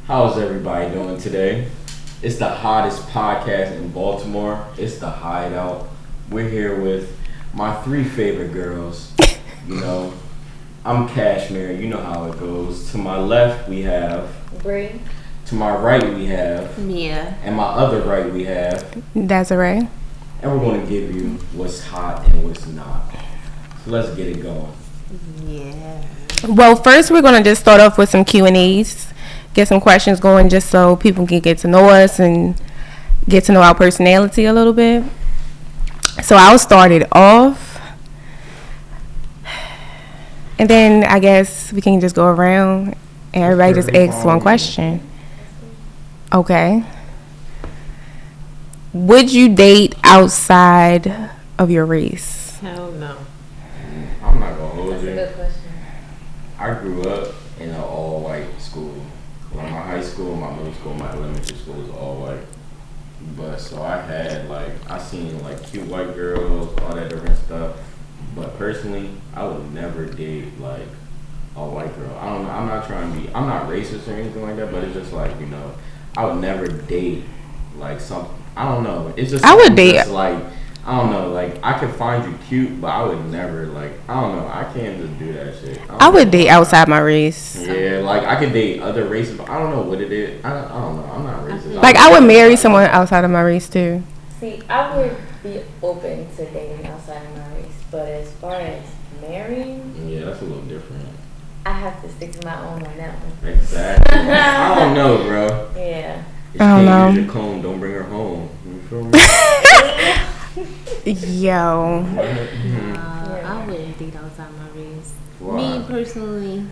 How's everybody doing today? It's the hottest podcast in Baltimore. It's the Hideout. We're here with my three favorite girls. You know, I'm Cashmere. You know how it goes. To my left, we have Bree. To my right, we have Mia. And my other right, we have 𝖍𝖎𝖉𝖊𝖔𝖚. And we're going to give you what's hot and what's not. So let's get it going. Yeah. Well, first we're going to just start off with some Q&As, get some questions going just so people can get to know us and get to know our personality a little bit. So I'll start it off. And then I guess we can just go around and everybody just asks one question. Okay. Would you date outside of your race? Hell no. I'm not going to hold That's a you. good question. I grew up in an all-white school. Like my high school, my middle school, my elementary school was all white. But so I seen like cute white girls, all that different stuff. But personally, I would never date like a white girl. I don't know. I'm not racist or anything like that. But it's just like, I would never date like some. I don't know. It's just I would date just like. I don't know, like, I could find you cute, but I would never, like, I don't know, I can't just do that shit. I would date outside my race. Yeah, like, I could date other races, but I don't know what it is. I don't know, I'm not racist. Like, I would marry someone outside of my race, too. See, I would be open to dating outside of my race, but as far as marrying, Yeah, that's a little different. I have to stick to my own on that one. Exactly. I don't know, bro. Yeah. If you I don't can't know. use your comb, don't bring her home. You feel me? Yo. I wouldn't date outside my race. Why? Me personally,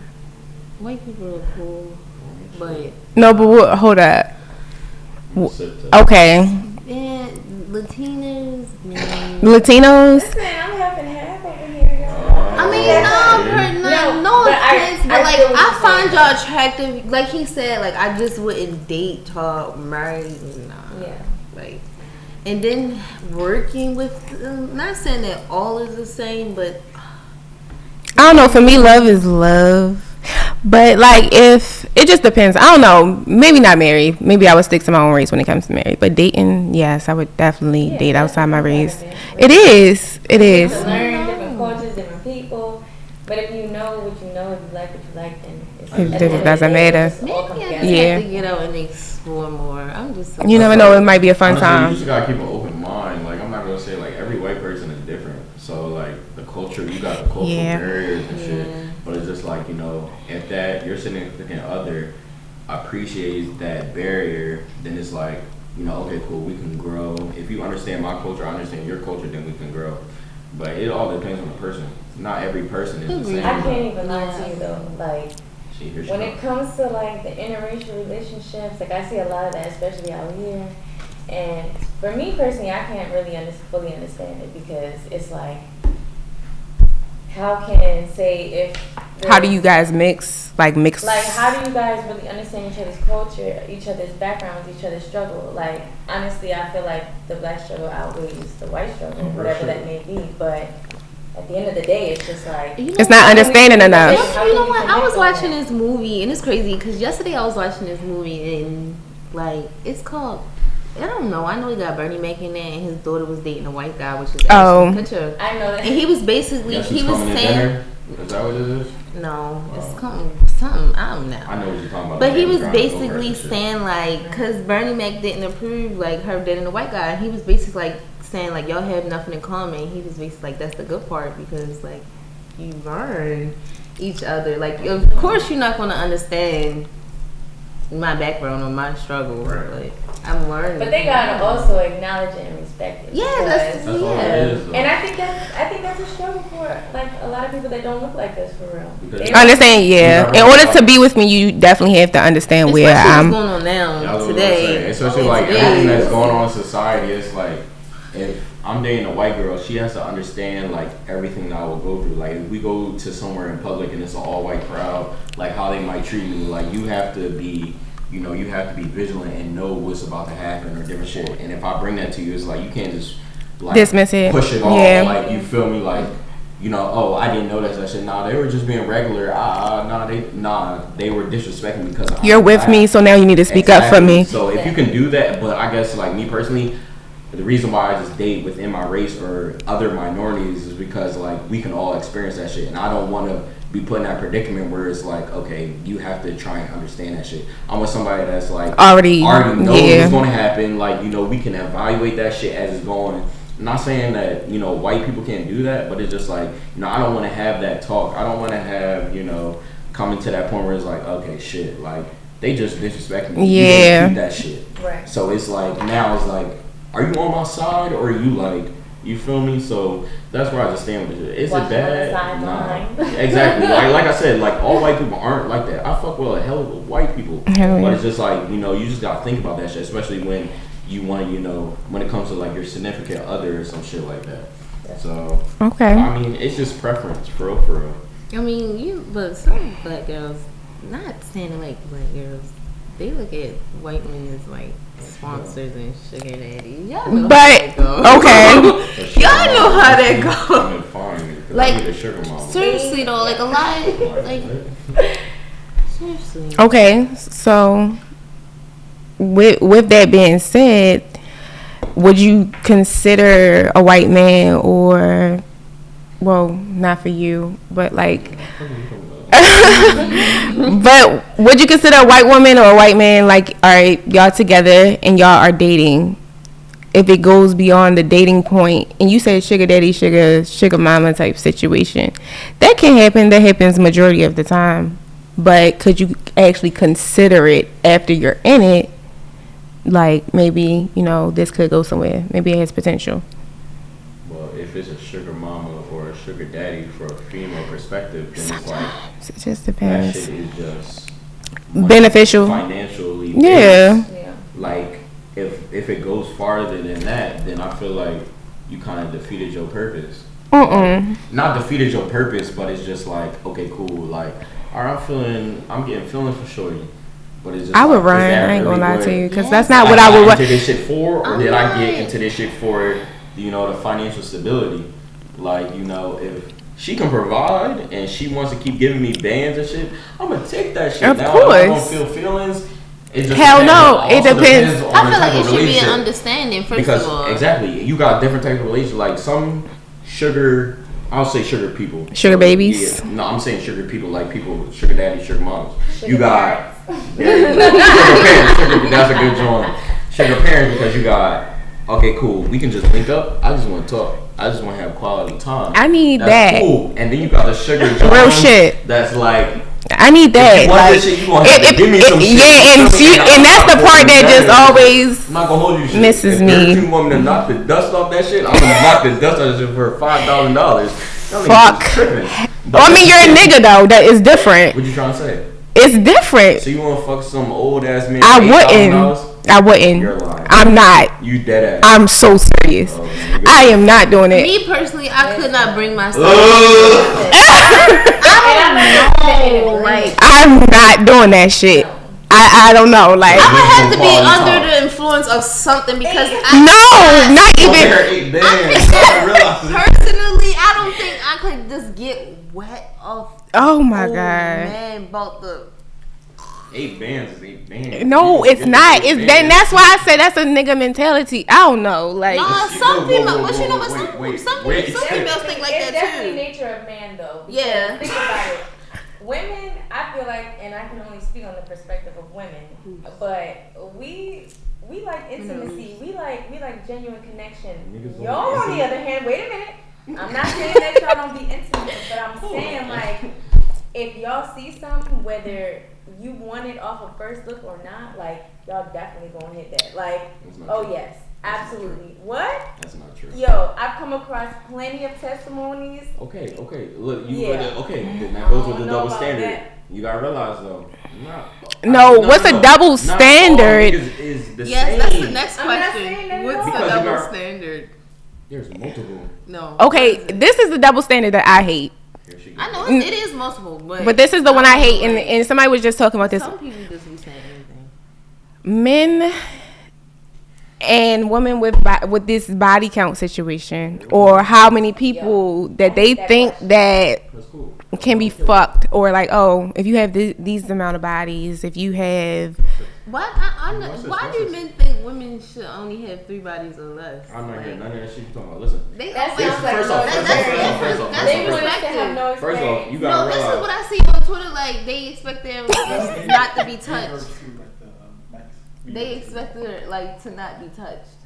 white people are cool, but No, but hold up. Sit there. Okay. yeah, Latinas, man. Latinos? Listen, I'm half and half over here, y'all. I mean, No, no but offense, but I like feel what I you're find saying. y'all attractive. Like he said, like I just wouldn't date y'all, marry, nah. Yeah. Like, and then working with, not saying that all is the same, but I don't know. For me, love is love. But, like, if it just depends. I don't know. Maybe not marry. Maybe I would stick to my own race when it comes to marry. But dating, yes, I would definitely date outside my race. It is. It is. To learn different cultures, different people. But if you know what you know, if you like what you like, then it's, It at the end of the doesn't day, matter. it's all come maybe I together. Yeah. have to get out and explore more. I'm just so You never know. It might be a fun Honestly, you time. just gotta keep an open mind. Like, I'm not gonna say, like, every white person is different. So, like, the culture, you got the cultural Yeah. barriers and shit. Yeah. But it's just like, if that your significant other appreciates that barrier, then it's like, okay, cool, we can grow. If you understand my culture, I understand your culture, then we can grow. But it all depends on the person. Not every person is the same. I can't even lie to you, though. Like, Here she when comes. it comes to like the interracial relationships, like I see a lot of that, especially out here. And for me personally, I can't really fully understand it because it's like, how can say if How do you guys mix? Like, mix. like how do you guys really understand each other's culture, each other's backgrounds, each other's struggle? Like honestly, I feel like the black struggle outweighs the white struggle, whatever that may be. But at the end of the day, it's just like It's not understanding enough. You know what? I was watching this movie, and it's crazy because yesterday I was watching this movie, and like it's called. I don't know. I know he got Bernie Mac in there, and his daughter was dating a white guy, which is Ashton Kutcher. I know that. And he was basically Yes, he he's was coming to saying dinner? Is that what it is? no, Oh. it's something I don't know. I know what you're talking about. But he Like, was grind basically over and shit. saying like, cause Bernie Mac didn't approve like her dating a white guy, and he was basically like saying like y'all have nothing in common. He was basically like that's the good part because like you learn each other. Like of course you're not gonna understand my background or my struggle, Right. but I'm learning. But they gotta also acknowledge it and respect it. yeah, because- that's all it yeah. is, though. And I think that's a struggle for like a lot of people that don't look like us for real. Because- They- Understand, yeah. In order to be with me, you definitely have to understand where Especially I'm. what's going on now Yeah, I was gonna today. say, especially like Today. everything that's going on in society, it's like if I'm dating a white girl, she has to understand like everything that I will go through. Like if we go to somewhere in public and it's an all white crowd, like how they might treat me. Like you have to be vigilant and know what's about to happen or different shit. And if I bring that to you, it's like you can't just like Dismiss it. push it off. Yeah. Like you feel me? Like oh, I didn't know that shit. Nah, they were just being regular. They were disrespecting me because you're with me, so now you need to speak up for me. So if you can do that, but I guess like me personally, the reason why I just date within my race or other minorities is because like we can all experience that shit, and I don't want to be put in that predicament where it's like, okay, you have to try and understand that shit. I'm with somebody that's like already knows what's going to happen. Like, we can evaluate that shit as it's going. I'm not saying that, white people can't do that, but it's just like, I don't want to have that talk. I don't want to have, coming to that point where it's like, okay, shit, like, they just disrespecting me. Yeah. You keep that shit. Right. So it's like, now it's like, are you on my side or are you like, you feel me? So that's where I just stand with it. Is it bad? Nah. Exactly. Like I said, like all white people aren't like that. I fuck with a hell of white people. But it's just like, you just gotta think about that shit, especially when you want, when it comes to like your significant other or some shit like that. So okay. I mean, it's just preference, for real, for real. I mean, but some black girls, not saying like black girls, they look at white men as like sponsors and sugar daddy. Y'all know how that go. Okay. Y'all know how that go. Like, sugar mama. Seriously though, like a lot, like seriously. Okay, so with that being said, would you consider a white man or, well, not for you, but like, but would you consider a white woman or a white man like, all right, y'all together and y'all are dating, if it goes beyond the dating point and you say sugar daddy, sugar mama type situation, that can happen. That happens majority of the time. But could you actually consider it after you're in it? Like, maybe, this could go somewhere. Maybe it has potential. Well, if it's a sugar mama or a sugar daddy for a female perspective, then it's like, it just depends. That shit is just beneficial. Financially. Yeah. Like, if it goes farther than that, then I feel like you kind of defeated your purpose. Not defeated your purpose, but it's just like, okay, cool. Like, all right, I'm getting feelings for shorty. But it's just I would run. I ain't gonna lie to you, because that's not what I would. Into this shit for, or did I get into this shit for, the financial stability? Like, if she can provide and she wants to keep giving me bands and shit, I'm gonna take that shit. Of now, course. I don't feel feelings. It just hell no, it depends. I feel like it should be an understanding first of all. Exactly, you got different types of relationships. Like some I'll say sugar people. Sugar babies? Yeah. No, I'm saying sugar people, like people, sugar daddy, sugar moms. You got sugar parents. That's a good joint. Sugar parents, because you got, okay, cool, we can just link up. I just want to talk. I just want to have quality time. I need that's that. Cool. And then you got the sugar joint. Real shit. That's like, I need that. If you want this shit, you gonna have to give me some shit. Yeah, and that's the part that just always I'm not gonna hold you shit. misses if me. If you want me to knock the dust off that shit, I'm gonna knock the dust off that shit for $5,000. Fuck. Well, I mean, you're a nigga though. That is different. What you trying to say? It's different. So you wanna fuck some old ass man? I wouldn't. You're lying. I'm not. You dead ass. I'm so serious. I am not doing it. Me personally, I could not bring myself. I don't know. Like, I'm not doing that shit. I don't know. Like, I would have to be under the influence of something because not even. Personally, I don't think I could just get wet off. Oh my god. Man, about the 8 bands is 8 bands. No, it's not. It's that. That's why I say that's a nigga mentality. I don't know. Like, some females, but you know what? Some females think like that too. It's definitely nature of man, though. Yeah. Think about it. Women, I feel like, and I can only speak on the perspective of women, but we like intimacy. We like genuine connection. Y'all, on the other hand, wait a minute. I'm not saying that y'all don't be intimate, but I'm saying like, if y'all see something, whether you want it off of first look or not, like y'all definitely gonna hit that. Like, oh true. Yes, absolutely. What? That's not true. Yo, I've come across plenty of testimonies. Okay. Look, then that goes with the double standard. That. You gotta realize though. What's a double standard? Is the yes, same. That's the next question. What's the double standard? There's multiple. No. Okay, this is the double standard that I hate. I know it is multiple, but this is the one I hate, and somebody was just talking about this. Some people just be saying anything. Men, and women with this body count situation, or how many people that they think that can be fucked, or like, oh, if you have these amount of bodies, if you have. Why do men think women should only have 3 bodies or less? I'm not getting none of that shit you talking about. Listen. First off, you gotta realize. This is what I see on Twitter. Like, they expect them not to be touched. They expect her like to not be touched.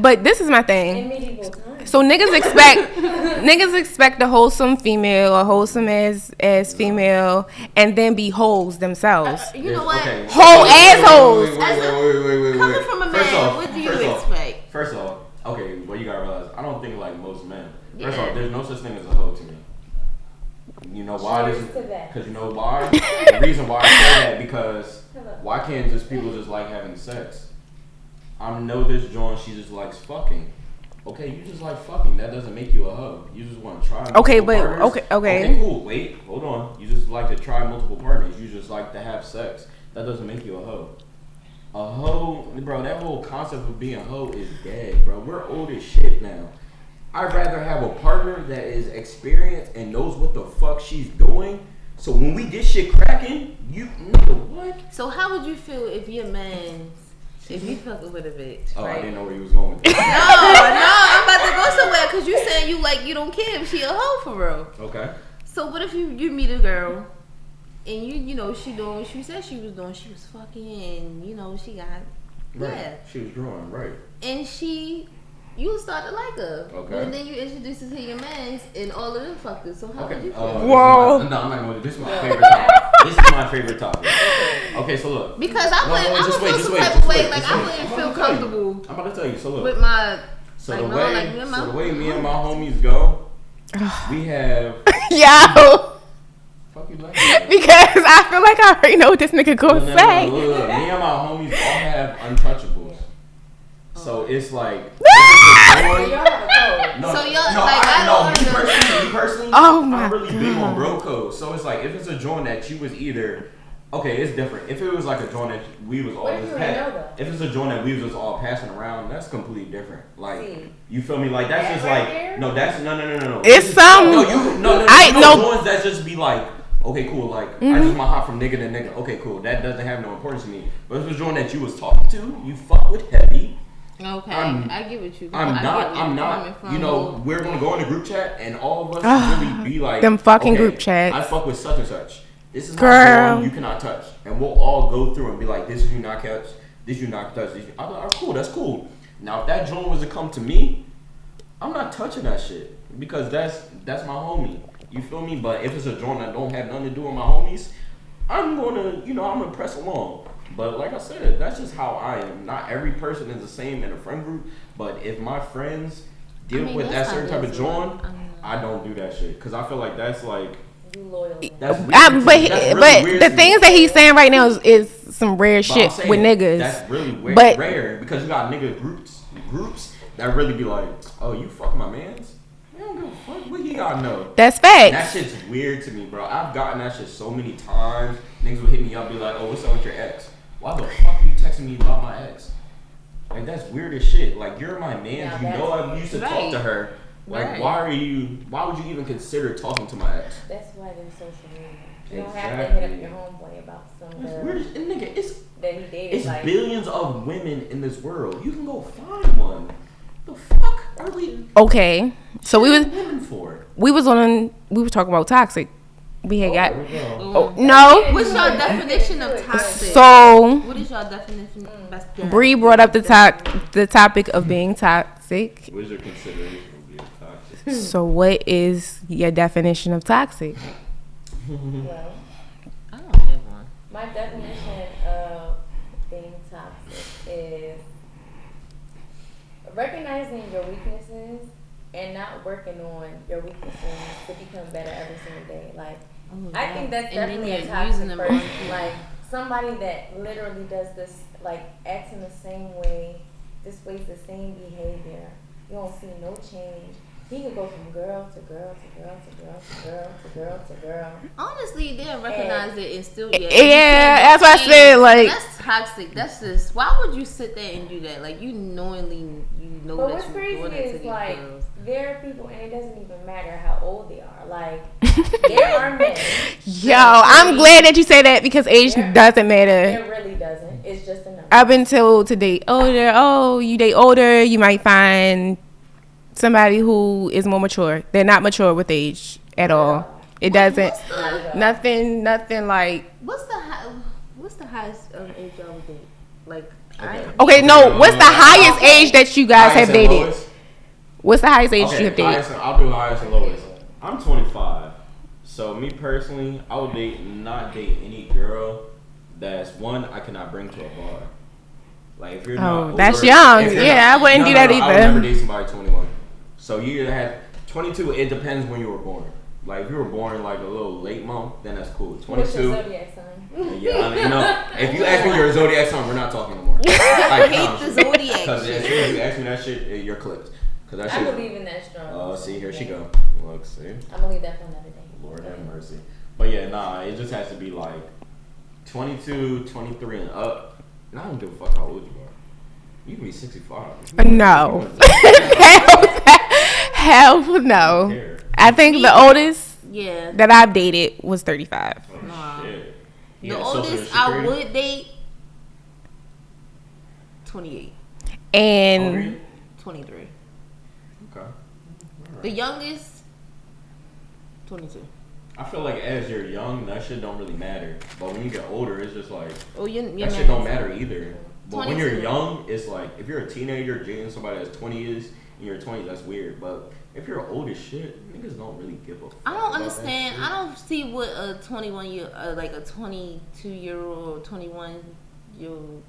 But this is my thing. In medieval times. So niggas expect a wholesome female, a wholesome as female, and then be hoes themselves. You know what? Okay. Whole assholes. Wait. Coming from a man, what do you expect? First off, okay, well you gotta realize, I don't think like most men. First off, there's no such thing as a hoe to me. You know why? Because you know why? The reason why I say that, because why can't just people just like having sex? I know this John, she just likes fucking. Okay, you just like fucking. That doesn't make you a hoe. You just want to try. Okay, but partners. okay. Cool. Wait, hold on. You just like to try multiple partners. You just like to have sex. That doesn't make you a hoe. A hoe, bro. That whole concept of being a hoe is dead, bro. We're old as shit now. I'd rather have a partner that is experienced and knows what the fuck she's doing. So when we get shit cracking, you know what? So how would you feel if your man, if you fucking with a bitch? Oh, right? I didn't know where he was going with that. No, I'm about to go somewhere because you saying you don't care if she a hoe for real. Okay. So what if you meet a girl and you know she said she was fucking, and you know she got She was drawing, right. And you start to like her. Okay. And then you introduce her to your man and all of them fuckers. So how would you feel? Whoa. No, I'm not going to. This is my favorite topic. This is my favorite topic. Okay, so look. Because I would feel some type of way. Like, I wouldn't feel comfortable. I'm about to tell you. So look. With my... So the way me and my homies go, we have... Yo. Fuck you laughing. Because I feel like I already know what this nigga gonna say. Look. Me and my homies all have untouchables. So it's like... Me personally, I'm really big on bro code. So it's like, if it's a joint that you was either, okay, it's different. If it was like a joint that we was all if it's a joint that we was just all passing around, that's completely different. Like, you feel me? Like, that's just like, no. It's some. No. Joints that just be like, okay, cool. Like, I just want hop from nigga to nigga. Okay, cool. That doesn't have no importance to me. But if it's a joint that you was talking to, you fuck with heavy. Okay, I get what you. I'm not. You know, we're gonna go in the group chat, and all of us really be like, them fucking group chats. I fuck with such and such. This is my one you cannot touch, and we'll all go through and be like, this is you not touch. This you not touch. This. I'm like, cool. That's cool. Now, if that joint was to come to me, I'm not touching that shit because that's my homie. You feel me? But if it's a joint that don't have nothing to do with my homies, I'm gonna press along. But like I said, that's just how I am. Not every person is the same in a friend group. But if my friends deal with that certain type of joint, I don't do that shit. Because I feel like that's like... That's weird. But the things that he's saying right now is some rare shit with niggas. That's really rare. Because you got nigga groups that really be like, oh, you fuck my mans? I don't give a fuck. What he gotta know? That's facts. That shit's weird to me, bro. I've gotten that shit so many times. Niggas would hit me up, be like, oh, what's up with your ex? Why the fuck are you texting me about my ex? Like, that's weird as shit. Like, you're my man. You know I used to talk to her. Like, why would you even consider talking to my ex? That's why there's social media. You don't have to hit up your homeboy about some weird. And nigga, that he dated. It's like, billions of women in this world. You can go find one. The fuck are we? Okay, so we were talking about toxic. We had got no. What's your definition of toxic? So what is your definition? Bree brought up the topic of being toxic. What is your consideration of being toxic? So what is your definition of toxic? Well, I don't have one. My definition of being toxic is recognizing your weaknesses and not working on your weaknesses to become better every single day. Like, I think that's definitely a toxic person. Like, somebody that literally does this, like, acts in the same way, displays the same behavior. You don't see no change. He could go from girl to girl to girl to girl to girl to girl to girl. Honestly, they'll recognize it and still get it. Yeah, that's what I said. Like, that's toxic. That's just. Why would you sit there and do that? Like you knowingly, But that what's you're crazy doing it to is these like girls. there are people, and it doesn't even matter how old they are. Like there are men. Yo, I'm glad that you say that because age doesn't matter. It really doesn't. It's just a number. I've been told to date older. Oh, you date older, you might find somebody who is more mature. They're not mature with age at all. It doesn't. Nothing like. What's the highest age y'all would date? Like. Okay, no. What's the highest age that you guys have dated? Lowest? What's the highest age you have dated? I'll do highest and lowest. I'm 25. So me personally, I would not date any girl that's one I cannot bring to a bar. Like if you're not that's older, young. Yeah, I wouldn't do that either. I would never date somebody 21. So you either have 22. It depends when you were born. Like if you were born like a little late month, then that's cool. 22. What's your zodiac sign? Yeah, I mean, if you ask me your zodiac sign, we're not talking no more. I hate the zodiac. Because as soon as you ask me that shit, you're clipped. That I believe in that strong. Oh, see, here she go. Look, see. I'm gonna leave that for another day. Lord have mercy. But yeah, nah, it just has to be like 22, 23 and up. And I don't give a fuck how old you are. You can be 65. No. Hell no. I think the oldest that I've dated was 35. Oh, shit. The oldest I would date, 28. And 23. Okay. Right. The youngest, 22. I feel like as you're young, that shit don't really matter. But when you get older, it's just like, that shit don't matter either. But 22. when you're young, it's like, if you're a teenager dating somebody that's 20 years in your 20s, that's weird. But if you're old as shit, niggas don't really give a fuck. I don't understand. I don't see what a 22-year-old, 21-year-old.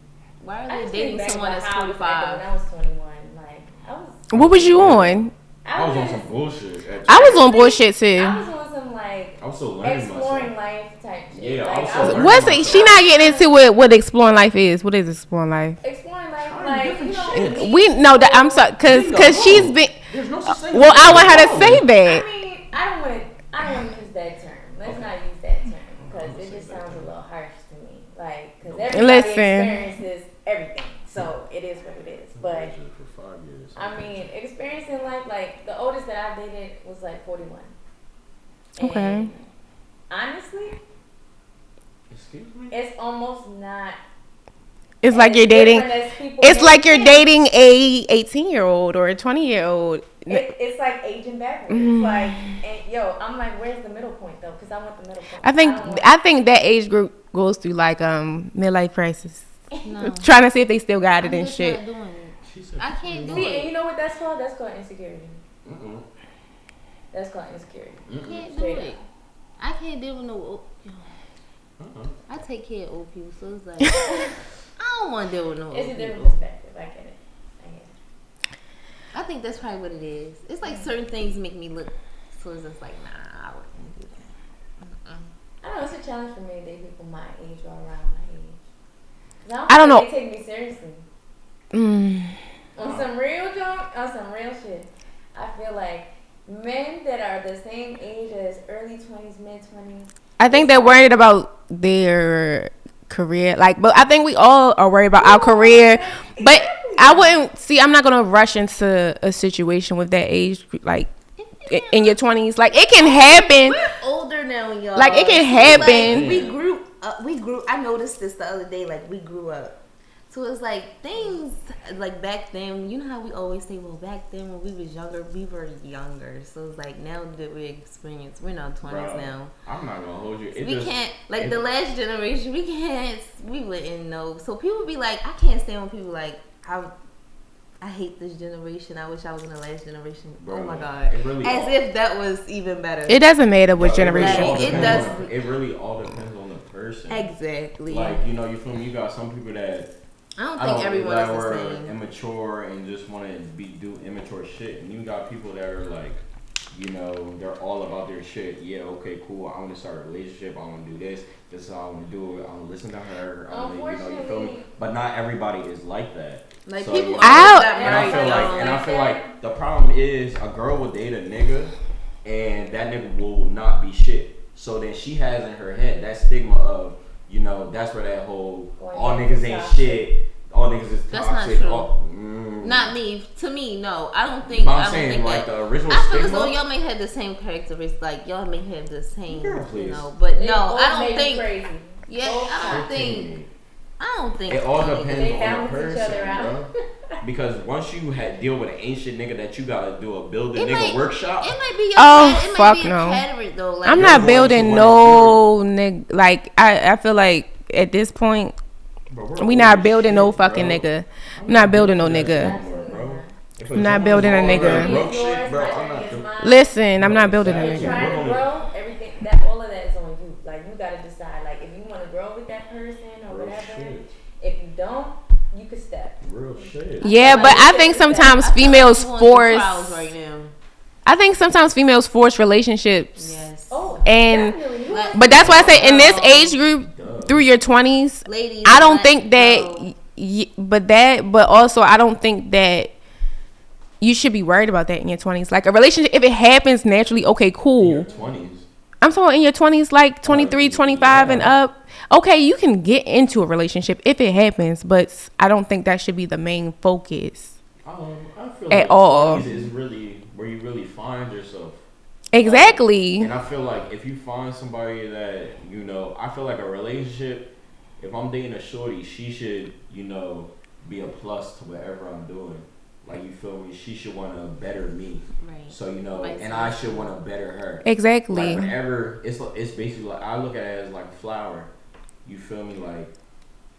Why are they dating someone that's 45? When I was 21, like I was. What was you on? I was on some bullshit. I was on bullshit too. I was on some like I was still learning exploring myself. life type shit. Yeah, like, I was still learning What's myself. it? She not getting into what exploring life is. What is exploring life? Exploring life, like you know. We know that. I'm sorry, cause she's been. There's no such thing. Well, I want her to say that. I mean, I don't want to use that term. Let's not use that term because it just sounds a little harsh to me. Like, because everybody experiences everything, so it is what it is. But for 5 years. I mean, experiencing life, like the oldest that I dated was like 41. Okay. And honestly, Excuse me? it's almost not. It's like you're dating. It's like you're dating a 18-year-old or a 20-year-old. It's like aging backwards. Like, and I'm like, where's the middle point though? Because I want the middle point. I think that age group goes through like midlife crisis. No. Trying to see if they still got it and shit. Not doing it. I can't do See, it. and you know what that's called? That's called insecurity. Mm-mm. That's called insecurity. I can't do Straight it. up. I can't deal with no old. Uh-uh. I take care of old people, so it's like I don't want to deal with no old It's a people. different perspective. I get it. I think that's probably what it is. It's like certain things make me look, so it's just like, nah, I wouldn't do that. I don't know. It's a challenge for me to date people my age or around my age. 'Cause I don't know. They take me seriously. On some real junk, on some real shit. I feel like men that are the same age as early 20s, mid 20s. I think they're worried about their career. But I think we all are worried about our career. But I wouldn't see. I'm not gonna rush into a situation with that age, like in your 20s. Like it can happen. We're older now, y'all. Like it can happen. Like, we grew. I noticed this the other day. Like we grew up. So it's like things like back then, you know how we always say, well, back then when we was younger, we were younger. So it's like now that we experience, we're in our 20s now. I'm not gonna hold you. We can't, like the last generation, we wouldn't know. So people be like, I can't stand when people like, I hate this generation. I wish I was in the last generation. Bro, oh my God. Really as if that was even better. It doesn't matter which generation. It really all depends on the person. Exactly. Like, you feel me? You got some people that I don't think everyone is the same. Immature and just want to do immature shit, and you got people that are like, they're all about their shit. Yeah, okay, cool. I want to start a relationship. I want to do this. This is how I want to do it. I want to listen to her. You feel me? But not everybody is like that. Like so, people, and I feel like the problem is a girl will date a nigga, and that nigga will not be shit. So then she has in her head that stigma of, you know, that's where that whole Going all back niggas to ain't toxic. shit. All niggas is toxic. That's not true. All, Not me. To me, no. I don't think. But I I'm don't saying think like that. the original I feel as stigma. though y'all may have the same characteristics. Like y'all may have the same, Girl, please. you know. But They no, both I don't make think. you crazy. Yeah, Both I don't sides. think. I don't think. It all any- depends They on the balance each person, other out. bro. Because once you deal with an ancient nigga that you gotta do a building It nigga might- workshop. It might be your. Oh, it fuck might be no. a category though. Like, I'm You're not going building to no nigga. Like I feel like at this point Bro, we not building no fucking nigga. I'm not building no nigga. I'm not building a nigga. Broke shit, bro. I'm not doing. Listen, I'm not building a You're nigga. trying to grow, everything that all of that is on you. Like you gotta decide. Like if you want to grow with that person or Real whatever. shit. If you don't, you can step. Real shit. Yeah, but I think sometimes I feel like females I'm going through force. trials right now. I think sometimes females force relationships. Yes. Oh, And definitely. You Like- want but that's why I say in this age group through your 20s, Ladies, I don't like, think no. that but also I don't think that you should be worried about that in your 20s. Like a relationship, if it happens naturally, okay, In cool. your 20s. I'm talking about in your 20s, like 23, 25 and up. Okay, you can get into a relationship if it happens, but I don't think that should be the main focus. I feel At like all. 20s is really where you really find yourself. Exactly. And I feel like if you find somebody that, you know, I feel like a relationship, if I'm dating a shorty, she should, you know, be a plus to whatever I'm doing. Like, you feel me? She should want to better me. Right. So, you know, Vice and I versa. should want to better her. Exactly. Like, whenever, it's basically like, I look at it as like a flower. You feel me? Like,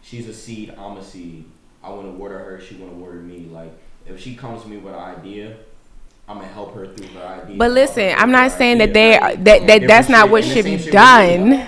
she's a seed, I'm a seed. I want to water her, she want to water me. Like, if she comes to me with an idea, I'm gonna help her through her idea. But listen, I'm not saying that Different that's not shit, what and the should same be shit with done. me.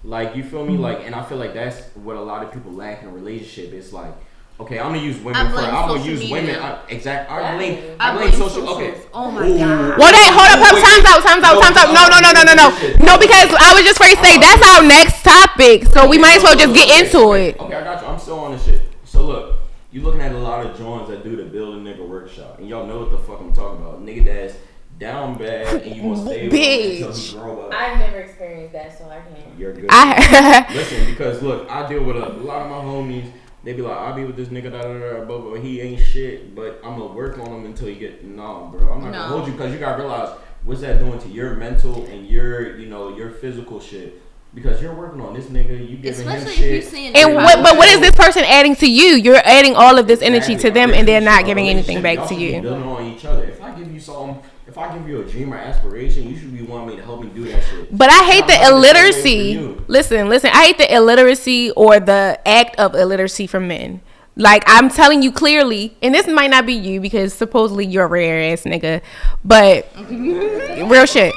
Like, you feel me? Like, and I feel like that's what a lot of people lack in a relationship. It's like, okay, I'm gonna use women I for. blame I'm gonna social use media. women. I blame I social. Okay. Oh my god. Well, that hold up, time's out. No, because I was just ready to say that's our next topic, so we might as well just get into it. Okay, I got you. I'm still on this shit. So look, you looking at a lot of joints that do the build a nigga workshop, and y'all know what the fuck I'm talking about. Nigga that's down bad, and you gonna stay with him until he grow up. I've never experienced that, so I can't. You're good. I Listen, because look, I deal with a lot of my homies. They be like, I'll be with this nigga, but he ain't shit. But I'm gonna work on him until you get. Nah, bro, I'm not gonna hold you because you gotta realize what's that doing to your mental and your, you know, your physical shit. Because you're working on this nigga, you giving him Especially if shit. you're seeing and what is this person adding to you? You're adding all of this energy to them, and they're not giving anything back Y'all to should be you. building on each other. If I give you something, if I give you a dream or aspiration, you should be wanting me to help me do that shit. But I hate I'm the not the same way for illiteracy. you. Listen. I hate the illiteracy or the act of illiteracy from men. Like, I'm telling you clearly, and this might not be you because supposedly you're a rare ass nigga, but real shit.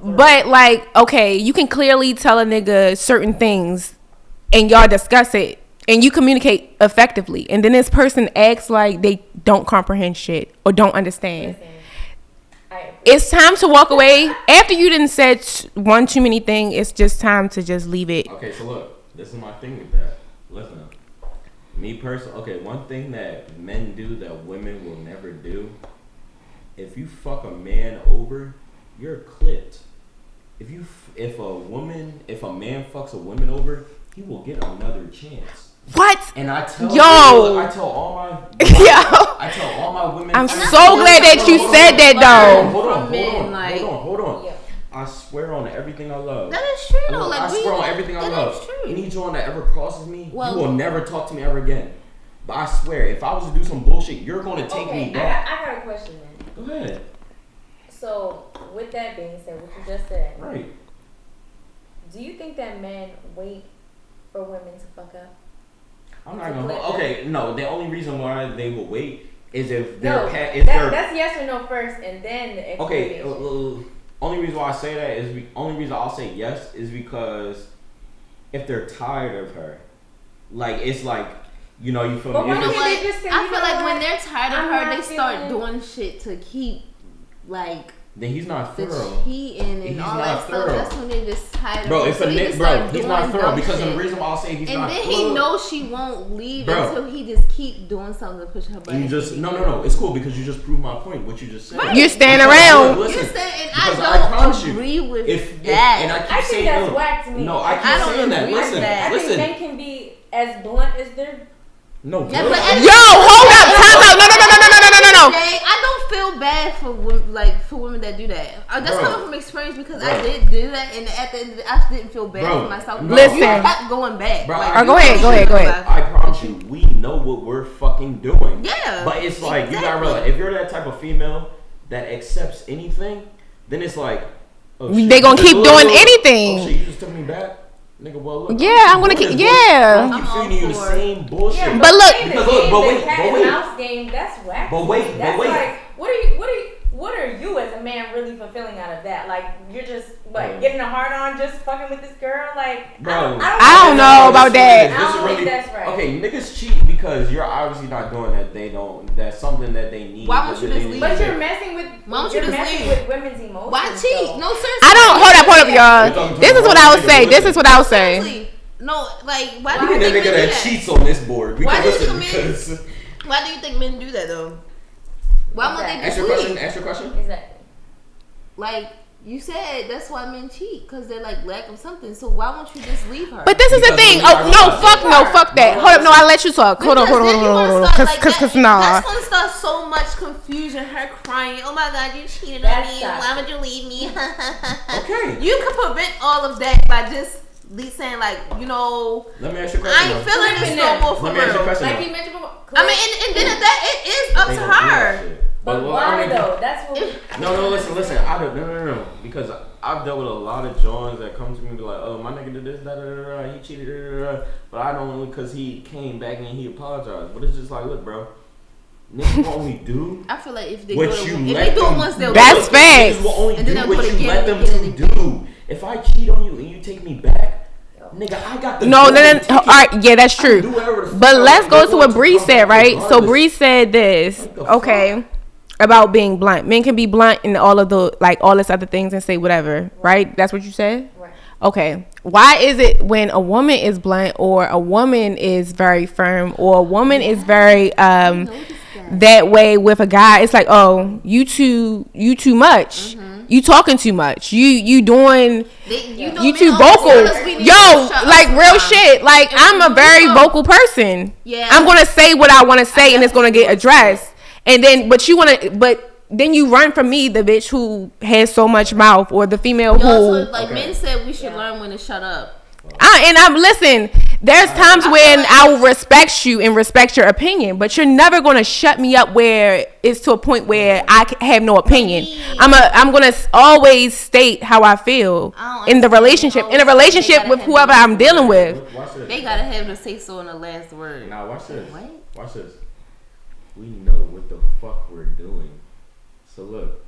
But like, okay, you can clearly tell a nigga certain things and y'all discuss it and you communicate effectively. And then this person acts like they don't comprehend shit or don't understand. It's time to walk away. After you didn't said one too many things, it's just time to just leave it. Okay, so look, this is my thing with that. Listen, me personally, okay, one thing that men do that women will never do, if you fuck a man over, you're clipped. If a man fucks a woman over, he will get another chance. What? And I tell Yo. I tell all my Yo. I tell all my women. I'm so glad that you said that though. Hold on. Yeah. I swear on everything I love. That is true though. Like, I swear on everything I that love. is true. Any joint that ever crosses me, you will never talk to me ever again. But I swear, if I was to do some bullshit, you're going to take me back. I got a question then. Go ahead. So, with that being said, what you just said. Right. Do you think that men wait for women to fuck up? I'm not gonna. Okay, no. The only reason why they will wait is if No, they're. that's yes or no first, and then the explanation. Okay. Only reason why I say that is only reason I'll say yes is because if they're tired of her, like it's like, you know, you feel me. You know If what? they just say, I you feel know like what? when they're tired of I'm her, not they start feeling- doing shit to keep, like, then he's not the thorough. cheating and He's all not that thorough. stuff. That's when they just hide. Bro, if a nigga, bro, he's not thorough because shit. the reason why I'll say he's and not then thorough. he knows she won't leave Bro. until he just keep doing something to push her butt. You just no. It's cool because you just proved my point. What you just said. Right. You're standing Because, around. listen, You're saying, and because I promise don't you, agree with if that. and I keep I think saying that's whack to me. No, I keep I don't saying that. agree with Listen, that. I think listen. men can be as blunt as they're. No, Yeah, bro. but Yo, hold up, time out. No. I don't feel bad for women that do that. That's Bro. coming from experience because Bro. I did do that, and at the end of the day, I didn't feel bad Bro. for myself. Bro. Listen. You kept going back. Bro, Like, I go ahead. I promise you, we know what we're fucking doing. Yeah, But it's like, you gotta exactly. realize, if you're that type of female that accepts anything, then it's like, oh, shit, They gonna you just- keep doing anything. Oh shit, you just took me back? Nigga, well look. Yeah, I'm gonna doing keep. this bullshit. Yeah. I'm keep I'm feeding you all the for same bullshit. Yeah, But look- playing the Because look, game, but the wait, cat but and wait. mouse game, that's whack. But to wait, me. but That's wait. like, what are you as a man really fulfilling out of that? Like, you're just Bro. getting a hard on, just fucking with this girl. Like, Bro. I don't know about that. I don't think that's right. Okay, niggas cheat because you're obviously not doing that. They don't. That's something that they need. Why won't you just leave? But you're messing with. Why don't you you're just messing leave? with women's emotions. Why cheat? though. No, seriously. I don't. Hold up, y'all. talking This is what I would say. Seriously. No, like, why do You you the think men nigga do that that? cheats on this board. Why do you Listen, think men- because- Why do you think men do that though? Why won't they Ask just your leave? question. Ask your question. Exactly. Like you said, that's why men cheat because they're like lack of something. So why won't you just leave her? But this is the Because thing. when Oh I no, realized- fuck that. Hold up, no, I'll let you talk. Hold on. Because then you're gonna start like Cause that. nah. That's gonna start so much confusion. Her crying, "Oh my God, you cheated on That's me! toxic. Why would you leave me?" Okay. You can prevent all of that by just saying like, Let me ask you a question. I ain't though. feeling this no more for Let me ask you a real. question. Like though. you mentioned before. I mean, and then at that, it is up They to don't do that her. shit. But well, why I mean, though? That's what. No, listen. I don't. No. Because I've dealt with a lot of Johns that come to me and be like, oh, my nigga did this, he cheated, but I don't because he came back and he apologized. But it's just like, look, bro, niggas will only do I feel like if they what do you it, if let they do them it once, they'll That's do it. facts. Niggas will only And then do they'll what do it you again let and them again to and do. If I cheat on you and you take me back, nigga, I got the No. golden ticket. All right, yeah, that's I can true. do whatever the fuck But I let's want. go No to one what Bree come said, back right? So regardless. Bree said this. What the Okay. About being blunt. Men can be blunt in all of the all this other things and say whatever, right? That's what you said? Right. Okay. Why is it when a woman is blunt or a woman is very firm or a woman is very that way with a guy, it's like, oh, you too much. You talking too much. You doing you too vocal. Yo, like real shit. Like I'm a very vocal person. Yeah. I'm gonna say what I wanna say and it's gonna get addressed. And then but then you run from me, the bitch who has so much mouth, or the female You who also, like Okay. men said, we should learn when to shut up. listen, there's times when I will respect you and respect your opinion, but you're never gonna shut me up where it's to a point where have no opinion. I'm gonna always state how I feel in the relationship, with whoever I'm dealing with. Watch this. They gotta have the say so in the last word. Now watch this. What? Watch this. We know what the fuck we're doing. So look,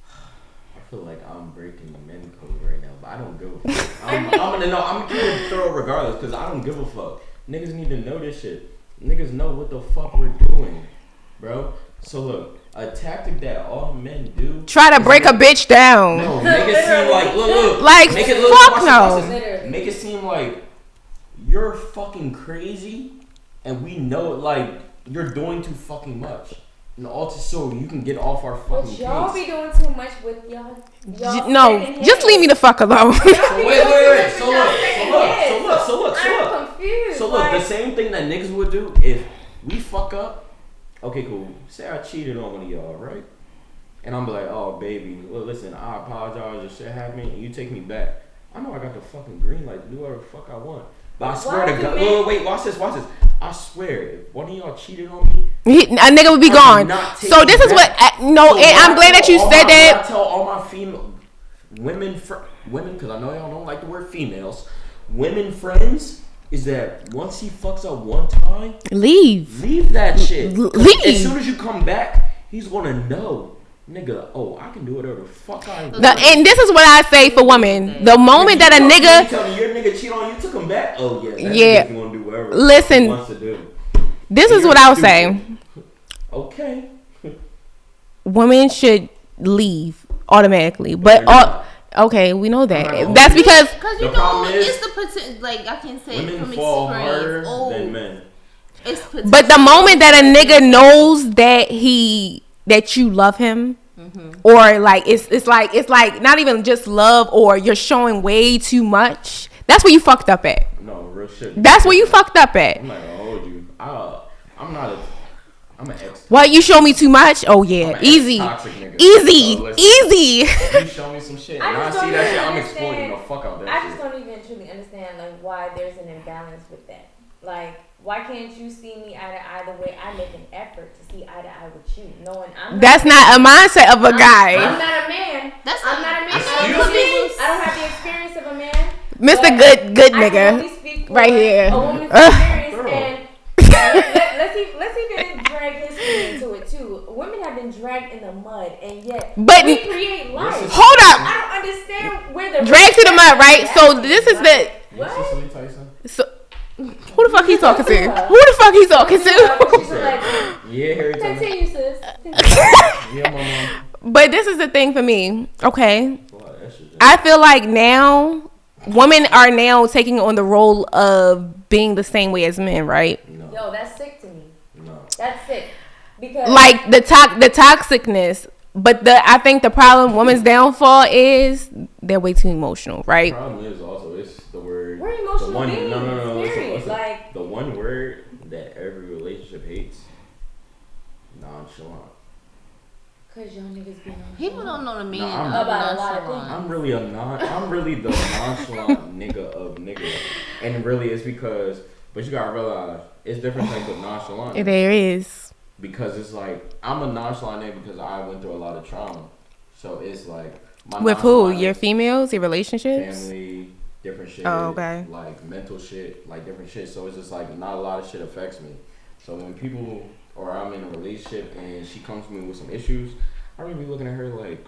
I feel like I'm breaking the men code right now, but I don't give a fuck. I'm gonna keep it thorough regardless, cause I don't give a fuck. Niggas need to know this shit. Niggas know what the fuck we're doing, bro. So look, a tactic that all men do. Try to is break a bitch down. No, make it seem like look. Like, make it fuck watch no. this. Make it seem like you're fucking crazy, and we know like you're doing too fucking much. And also so you can get off our fucking But y'all case. be doing too much with y'all. No, just leave me the fuck alone. So wait. So look. I'm confused. So look, like, the same thing that niggas would do if we fuck up. Okay, cool. Say I cheated on one of y'all, right? And I'm like, oh baby, well, listen, I apologize. This shit happened, and you take me back. I know I got the fucking green light to do whatever the fuck I want. But I swear to God, wait, watch this. I swear, if one of y'all cheated on me, A nigga would be gone. So this is what. And I'm glad that you said that. I tell all my female women, because I know y'all don't like the word females. Women friends is that once he fucks up one time, leave that shit. Leave. As soon as you come back, he's gonna know, nigga. Oh, I can do whatever the fuck I want. And this is what I say for women. The moment that a You nigga. tell me your nigga cheat on you, took him back. Oh yeah, that Yeah. nigga's gonna do whatever Listen. he wants to do. This is You're what I'll stupid. say. Okay. Women should leave automatically. But okay, we know that. That's because you know it's the potential. Like I can say women from fall experience. harder than men. It's but the moment that a nigga knows that you love him, or like it's like not even just love, or you're showing way too much. That's where you fucked up at. No, real shit. That's where you fucked up at. I'm not gonna hold you. I'm an ex. What, you show me too much? Oh yeah, easy, easy, so easy. You show me some shit, and I see that shit. I'm exploiting the fuck out that I shit. just don't even truly understand like why there's an imbalance with that. Like, why can't you see me eye to eye the way I make an effort to see eye to eye with you, knowing That's not a mindset of a guy. I'm not a man. I'm not a man. I don't have the experience of a man. Mr. Good nigga, right here. A woman's experience, and let's even drag history into it too. Women have been dragged in the mud, and yet we create life. Hold up. I don't understand where the drag to the mud, right? So this is the. What? So who the fuck he talking to? Who the fuck he talking to? Yeah, Harry. Continue, sis. Yeah, mama. But this is the thing for me. Okay, I feel like now women are now taking on the role of being the same way as men, right? No. Yo, that's sick to me. No. That's sick. Because like the toxicness. But I think the problem, women's downfall is they're way too emotional, right? The problem is also it's the word. We're emotional beings. No. Period. Like the one word that every relationship hates: nonchalant. Cause y'all niggas be nonchalant. People don't know the meaning about a lot of things. I'm really the nonchalant nigga of niggas, and really it's because. But you gotta realize it's different things with nonchalant. There is. Because it's like I'm a nonchalant nigga because I went through a lot of trauma, so it's like with who? Your females, your relationships, family, different shit. Oh, okay. Like mental shit, like different shit. So it's just like not a lot of shit affects me. So when people or I'm in a relationship and she comes to me with some issues, I really be looking at her like,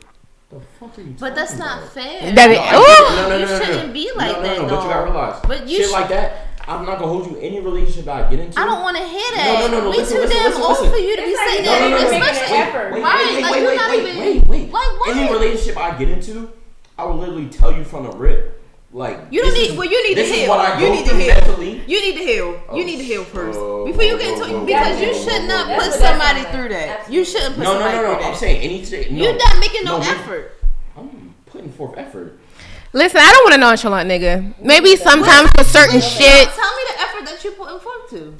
the fuck are you? But that's not about? fair. No, you shouldn't be like that. No, but you gotta realize, but you shit like that. I'm not gonna hold you any relationship that I get into. I don't want to hear that. No. We too damn old for you to be saying that. Wait. Any relationship I get into, I will literally tell you from the rip. Like you don't need. Well, you need to heal. You need to heal. You need to heal first before you get into because you should not put somebody through that. You shouldn't put somebody through that. I'm saying anything. You're not making no effort. I'm putting forth effort. Listen, I don't want a nonchalant nigga. Maybe sometimes for certain shit. Tell me the effort that you putting forth to.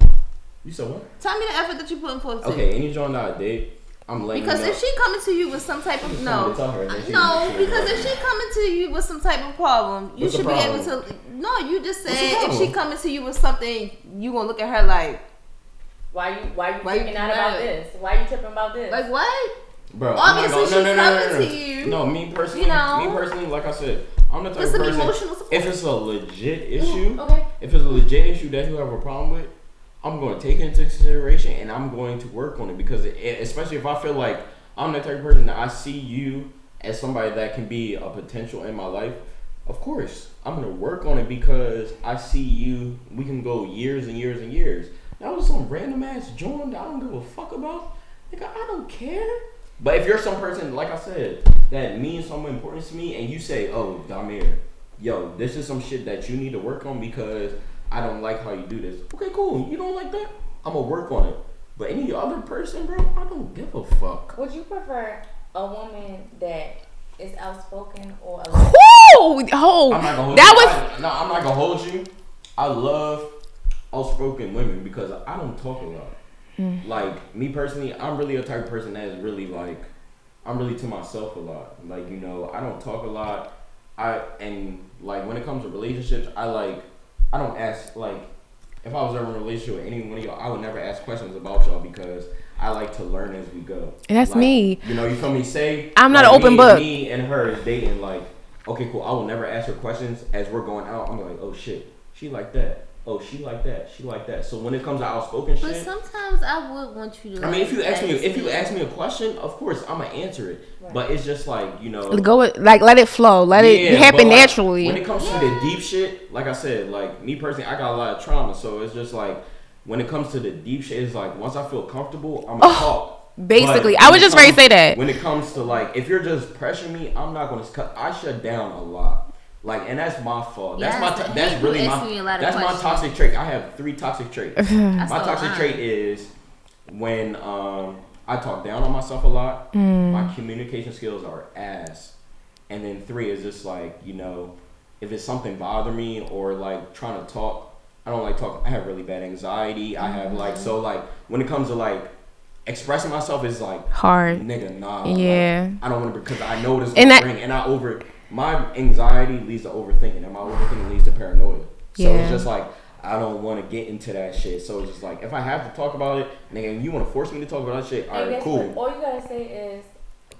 You said what? Tell me the effort that you putting forth to. Okay, any joint that I date, I'm letting because you know. If she coming to you with some type of because if she coming to you with some type of problem, you should be able to. No, you just said if she coming to you with something, you gonna look at her like, why you freaking out about this? Why you tripping about this? Like what? Bro, obviously she's coming to you. No, me personally, like I said, I'm the type of person. If it's a legit issue, if it's a legit issue that you have a problem with, I'm going to take it into consideration and I'm going to work on it because, especially if I feel like I'm the type of person that I see you as somebody that can be a potential in my life. Of course, I'm going to work on it because I see you. We can go years and years and years. That was some random ass joint that I don't give a fuck about. Nigga, I don't care. But if you're some person, like I said, that means something important to me, and you say, "Oh, Damir, yo, this is some shit that you need to work on because I don't like how you do this." Okay, cool. You don't like that? I'm gonna work on it. But any other person, bro, I don't give a fuck. Would you prefer a woman that is outspoken or a I'm not gonna hold you. I'm not gonna hold you. I love outspoken women because I don't talk a lot. Like me personally, I'm really a type of person that is really like, I'm really to myself a lot. Like, you know, I don't talk a lot. And like when it comes to relationships, I don't ask, like, if I was ever in a relationship with any one of y'all, I would never ask questions about y'all because I like to learn as we go. And that's like, me. You know, you feel me? Say I'm not like, an open book. Me and her is dating. Like, okay, cool. I will never ask her questions as we're going out. I'm like, oh shit, she like that. Oh, she like that. She like that. So when it comes to outspoken shit, but sometimes I would want you to. I mean, if you ask me a question, of course I'm gonna answer it. Right. But it's just like, you know, go with, like, let it flow, let it happen naturally. When it comes to the deep shit, like I said, like me personally, I got a lot of trauma, so it's just like when it comes to the deep shit, it's like once I feel comfortable, I'm gonna talk. Basically, But I when was it just ready to comes- say that. When it comes to like, if you're just pressuring me, I'm not gonna cut. I shut down a lot. Like, and that's my fault. Yes, That's really that's my toxic trait. I have 3 toxic traits. My toxic trait is when I talk down on myself a lot. My communication skills are ass. And then 3 is just like, you know, if it's something bothering me or like trying to talk, I don't like talking. I have really bad anxiety. I have like, so like when it comes to like expressing myself is like Hard. Nigga, nah. Yeah. Like, I don't want to, because I know this is gonna bring, and my anxiety leads to overthinking, and my overthinking leads to paranoia. So it's just like, I don't want to get into that shit. So it's just like, if I have to talk about it, nigga, you want to force me to talk about that shit, all right, cool. All you gotta say is,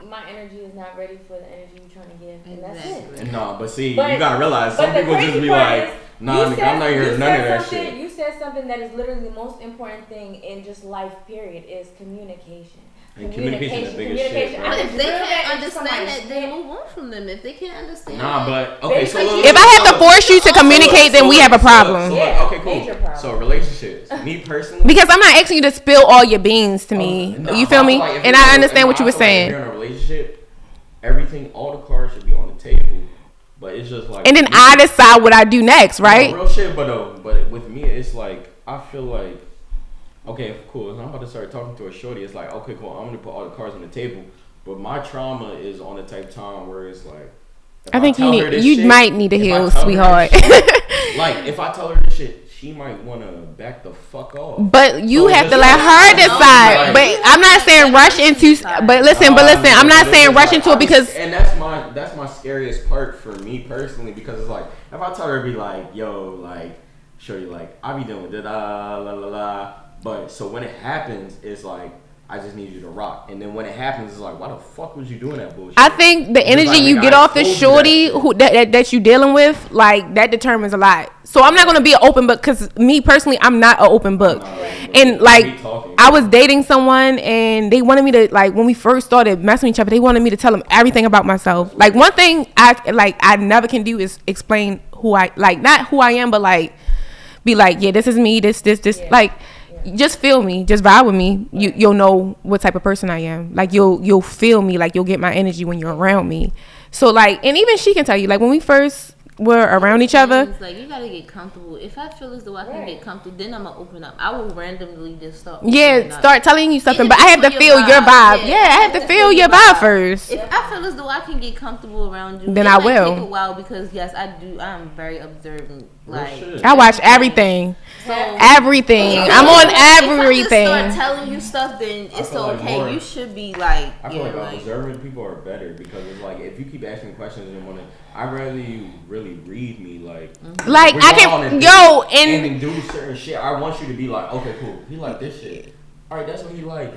my energy is not ready for the energy you're trying to give, and that's it. No, but see, you gotta realize, some people just be like, nah, nigga, I'm not hearing none of that shit. You said something that is literally the most important thing in just life, period, is communication. And communication is the biggest shit, bro. But if they can't understand that, then move on from them. If they can't understand but okay, so if I have to force you to communicate, then we have a problem. Okay, cool. So relationships, me personally, because I'm not asking you to spill all your beans to me. You feel me? And I understand what you were saying. If you're in a relationship, everything, all the cards should be on the table. But it's just like, and then I decide what I do next, right? No, real shit, but with me, it's like, I feel like, okay, cool. If I'm about to start talking to a shorty, it's like, okay, cool. I'm gonna put all the cards on the table. But my trauma is on the type of time where it's like, I think you might need to heal, sweetheart. Like, if I tell her this shit, she might want to back the fuck off. But you have to let her decide. But I'm not saying rush into. But listen, I'm not saying rush into it because. And that's my scariest part for me personally, because it's like, if I tell her, be like, yo, like, sure, you like, I be doing da la la la. But so when it happens, it's like, I just need you to rock. And then when it happens, it's like, why the fuck was you doing that bullshit? I think the energy like, you get off the shorty that you dealing with, like, that determines a lot. So I'm not gonna be an open book, because me personally, I'm not an open book. And like, I was dating someone, and they wanted me to, like, when we first started messing with each other, they wanted me to tell them everything about myself. Like, one thing I never can do is explain who I, like, not who I am, but like, be like, yeah, this is me, this, yeah. Like, just feel me, just vibe with me. You'll know what type of person I am. Like, you'll feel me, like, you'll get my energy when you're around me. So like, and even she can tell you, like, when we first were around each other, it's like, you gotta get comfortable. If I feel as though I can get comfortable, then I'm gonna open up. I will randomly just start telling you something, but I have to feel your vibe. Yeah, I have to feel your vibe first. If I feel as though I can get comfortable around you, then I will. Take a while, because yes, I do. I'm very observant. Like, I watch everything. Everything. I'm on everything. If I just start telling you stuff, then it's okay. Like, you should be like. I feel like observant people are better, because it's like, if you keep asking questions and want to, I'd rather you really read me, like I can and do certain shit. I want you to be like, okay, cool. He like this shit. All right, that's what he like.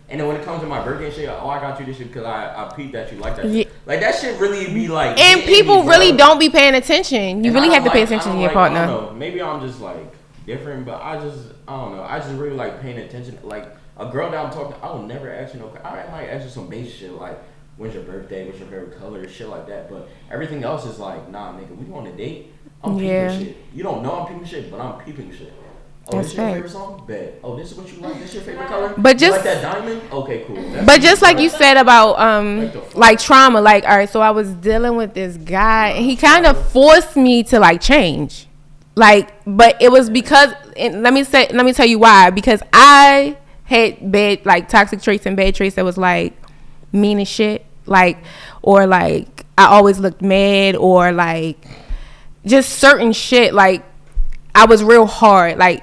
And then when it comes to my birthday and shit, I got you this shit because I peeped that you like that shit. Like, that shit really be like. And people really don't be paying attention. You really have to pay attention to your partner. I don't know. Maybe I'm just like different, but I don't know. I just really like paying attention. Like, a girl that I'm talking to, I will never ask you no. I might ask you some basic shit like, when's your birthday? What's your favorite color? Shit like that. But everything else is like, nah, nigga, we on a date. I'm peeping shit. You don't know I'm peeping shit, but I'm peeping shit. Oh, this is your favorite song? Bet. Oh, this is what you like? This is your favorite color? But just, you like that diamond? Okay, cool. But just like you said about like trauma, like, all right, so I was dealing with this guy, and he kind of forced me to like change. Like, but it was because, and let me tell you why. Because I had bad, like, toxic traits and bad traits that was like mean as shit, like, or like I always looked mad, or like just certain shit. Like, I was real hard, like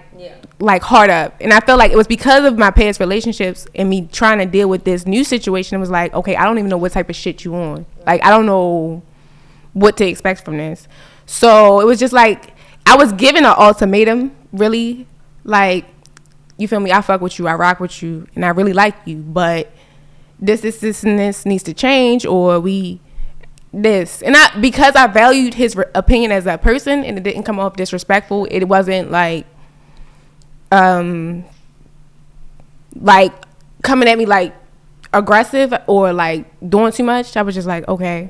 hard up. And I felt like it was because of my past relationships and me trying to deal with this new situation. It was like, okay, I don't even know what type of shit you on. Like, I don't know what to expect from this. So it was just like, I was given an ultimatum, really. Like, you feel me? I fuck with you, I rock with you, and I really like you. But this and this needs to change, or this. And because I valued his opinion as a person, and it didn't come off disrespectful. It wasn't like coming at me like aggressive or like doing too much. I was just like, okay,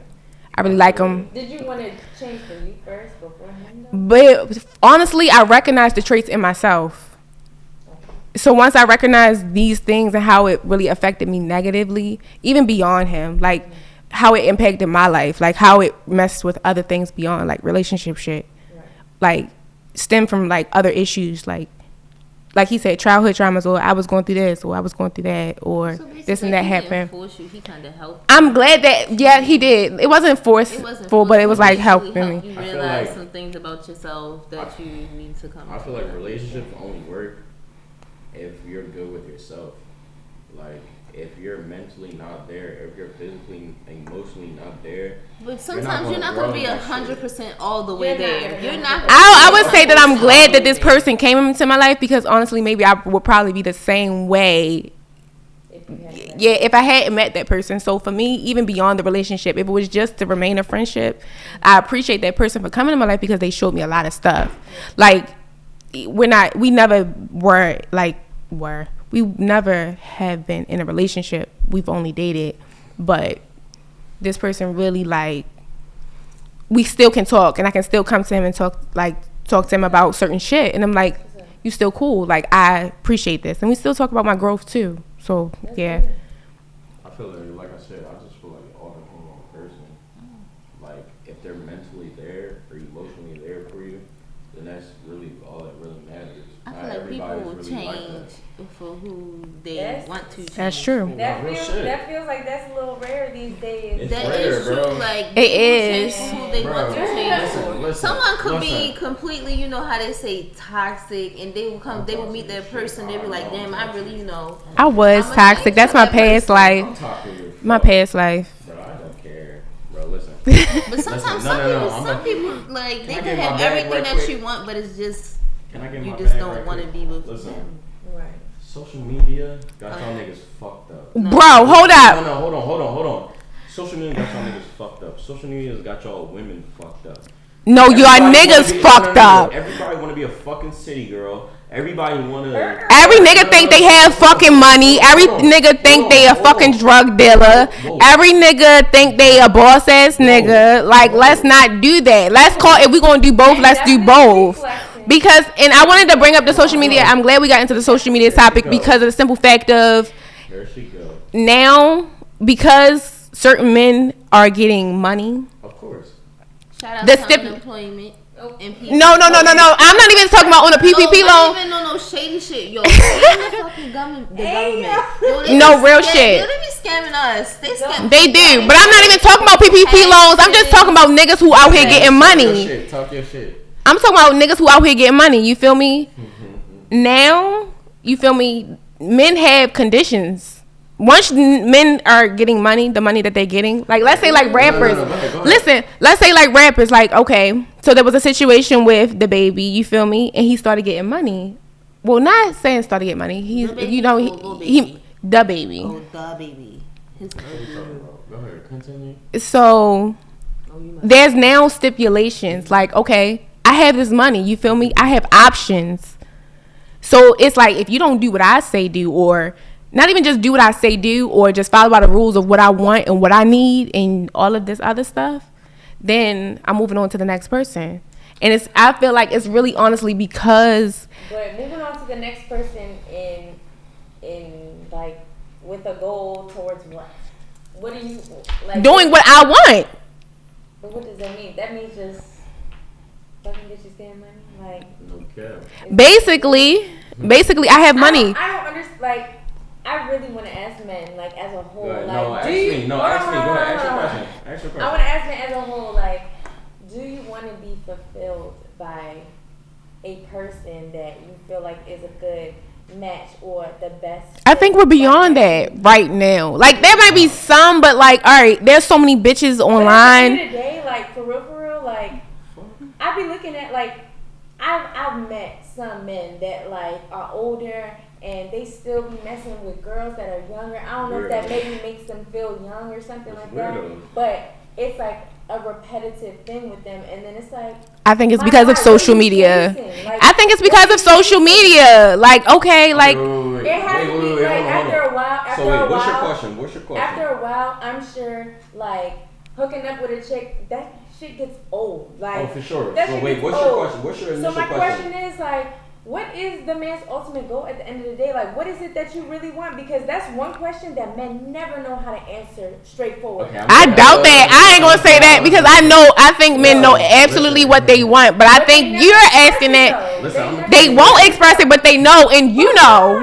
I really like him. Did you want to change for you first before him, though? But honestly, I recognized the traits in myself. So once I recognized these things and how it really affected me negatively, even beyond him, like how it impacted my life, like how it messed with other things beyond like relationship shit, like stem from like other issues, like he said, childhood traumas, or I was going through this, or I was going through that, or So this and that he happened. didn't force you. He kind of helped. I'm glad that, yeah, he did. It wasn't forceful, but it was like helping me. You realize some things about yourself that you need to come. I feel like relationships only work if you're good with yourself. Like, if you're mentally not there, if you're physically, emotionally not there. But sometimes you're not going to be 100% all the way there. You're not. I would say that I'm glad that this person came into my life, because honestly, maybe I would probably be the same way. Yeah, if I hadn't met that person. So for me, even beyond the relationship, if it was just to remain a friendship, I appreciate that person for coming in my life because they showed me a lot of stuff. Like, we never have been in a relationship. We've only dated, but this person really, like, we still can talk, and I can still come to him and talk to him about certain shit, and I'm like, you still cool, like, I appreciate this, and we still talk about my growth too. So yeah, I feel like I said, I just feel like it all depends on the person. Like, if they're mentally there or emotionally there for you, then that's really all that really matters. I feel like people really change for who they want to change. that's true. That feels like that's a little rare these days. It's That rare, is true. bro. Like, It is. who they want to change. Someone could be completely, you know how they say, toxic, and they will meet their person. They be like, damn, I really, you know. I was toxic. That's my past life. My past life. Bro, I don't care. Bro, listen. But sometimes No, some people like they Can I can get my have bag everything right that quick? you want, but it's just Can I get you my just bag don't right want to quick? be with Listen, them. Right. social media got y'all niggas fucked up. Bro, hold up. No, hold on. Social media got y'all niggas fucked up. Social media's got y'all women fucked up. No, you are niggas fucked up. Everybody want to be a fucking city girl. Everybody want to. Every nigga think they have fucking money. Every nigga think they a fucking drug dealer. Every nigga think they a boss ass nigga. Like, let's not do that. Let's call, if we gonna do both, let's do both. Because, and I wanted to bring up the social media. I'm glad we got into the social media topic because of the simple fact of There she go. now, because certain men are getting money. Of course. Shout out The to unemployment. And people. No. I'm not even talking about on a PPP loan. Even no shady shit, yo. Even the fucking government. Yo, they No, be real scam- shit. Yo, they be scamming us. They do, but I'm not even talking about PPP loans. I'm just talking about niggas who out here getting money. Talk your shit. I'm talking about niggas who out here getting money. You feel me? Now, you feel me? Men have conditions. Once men are getting money, the money that they're getting, like, let's say like rappers. Go ahead. Listen, let's say like rappers, like, okay, so there was a situation with the baby, you feel me? And he started getting money. Well, not saying started getting money. He's, The baby you know, baby. the baby. Oh, the baby. His Go ahead, continue. So there's now stipulations like, okay, I have this money, you feel me? I have options. So it's like, if you don't do what I say do, or not even just do what I say do, or just follow by the rules of what I want and what I need and all of this other stuff, then I'm moving on to the next person. And I feel like it's really honestly because. But moving on to the next person in like with a goal towards what? What do you like? Doing what I want. But what does that mean? That means just fucking bitches getting money, like. No cap. Basically, I have money. I don't understand. Like, I really want to ask men, like, as a whole, like, Ask do me. you? Go ahead. Ask your question. Ask your question. I want to ask men as a whole, like, do you want to be fulfilled by a person that you feel like is a good match or the best? I think we're beyond that right now. Like, there might be some, but like, all right, there's so many bitches online. At the end of the day, like, for real, like, I be looking at, like, I've met some men that, like, are older and they still be messing with girls that are younger. I don't know if that maybe makes them feel young or something like that. But it's like a repetitive thing with them, and then it's like, I think it's because of social media. I think it's because of social media. Like, okay, like, it has to be like after a while. What's your question? After a while, I'm sure, like, hooking up with a chick, that shit gets old. Like, oh, for sure. That So shit wait, gets what's old. your question? What's your initial So my question is, like, what is the man's ultimate goal at the end of the day? Like, what is it that you really want? Because that's one question that men never know how to answer straightforward. Okay, I doubt that. I ain't gonna say that because I think men know absolutely what they want, but I think you're asking that they won't express it, but they know, and you know,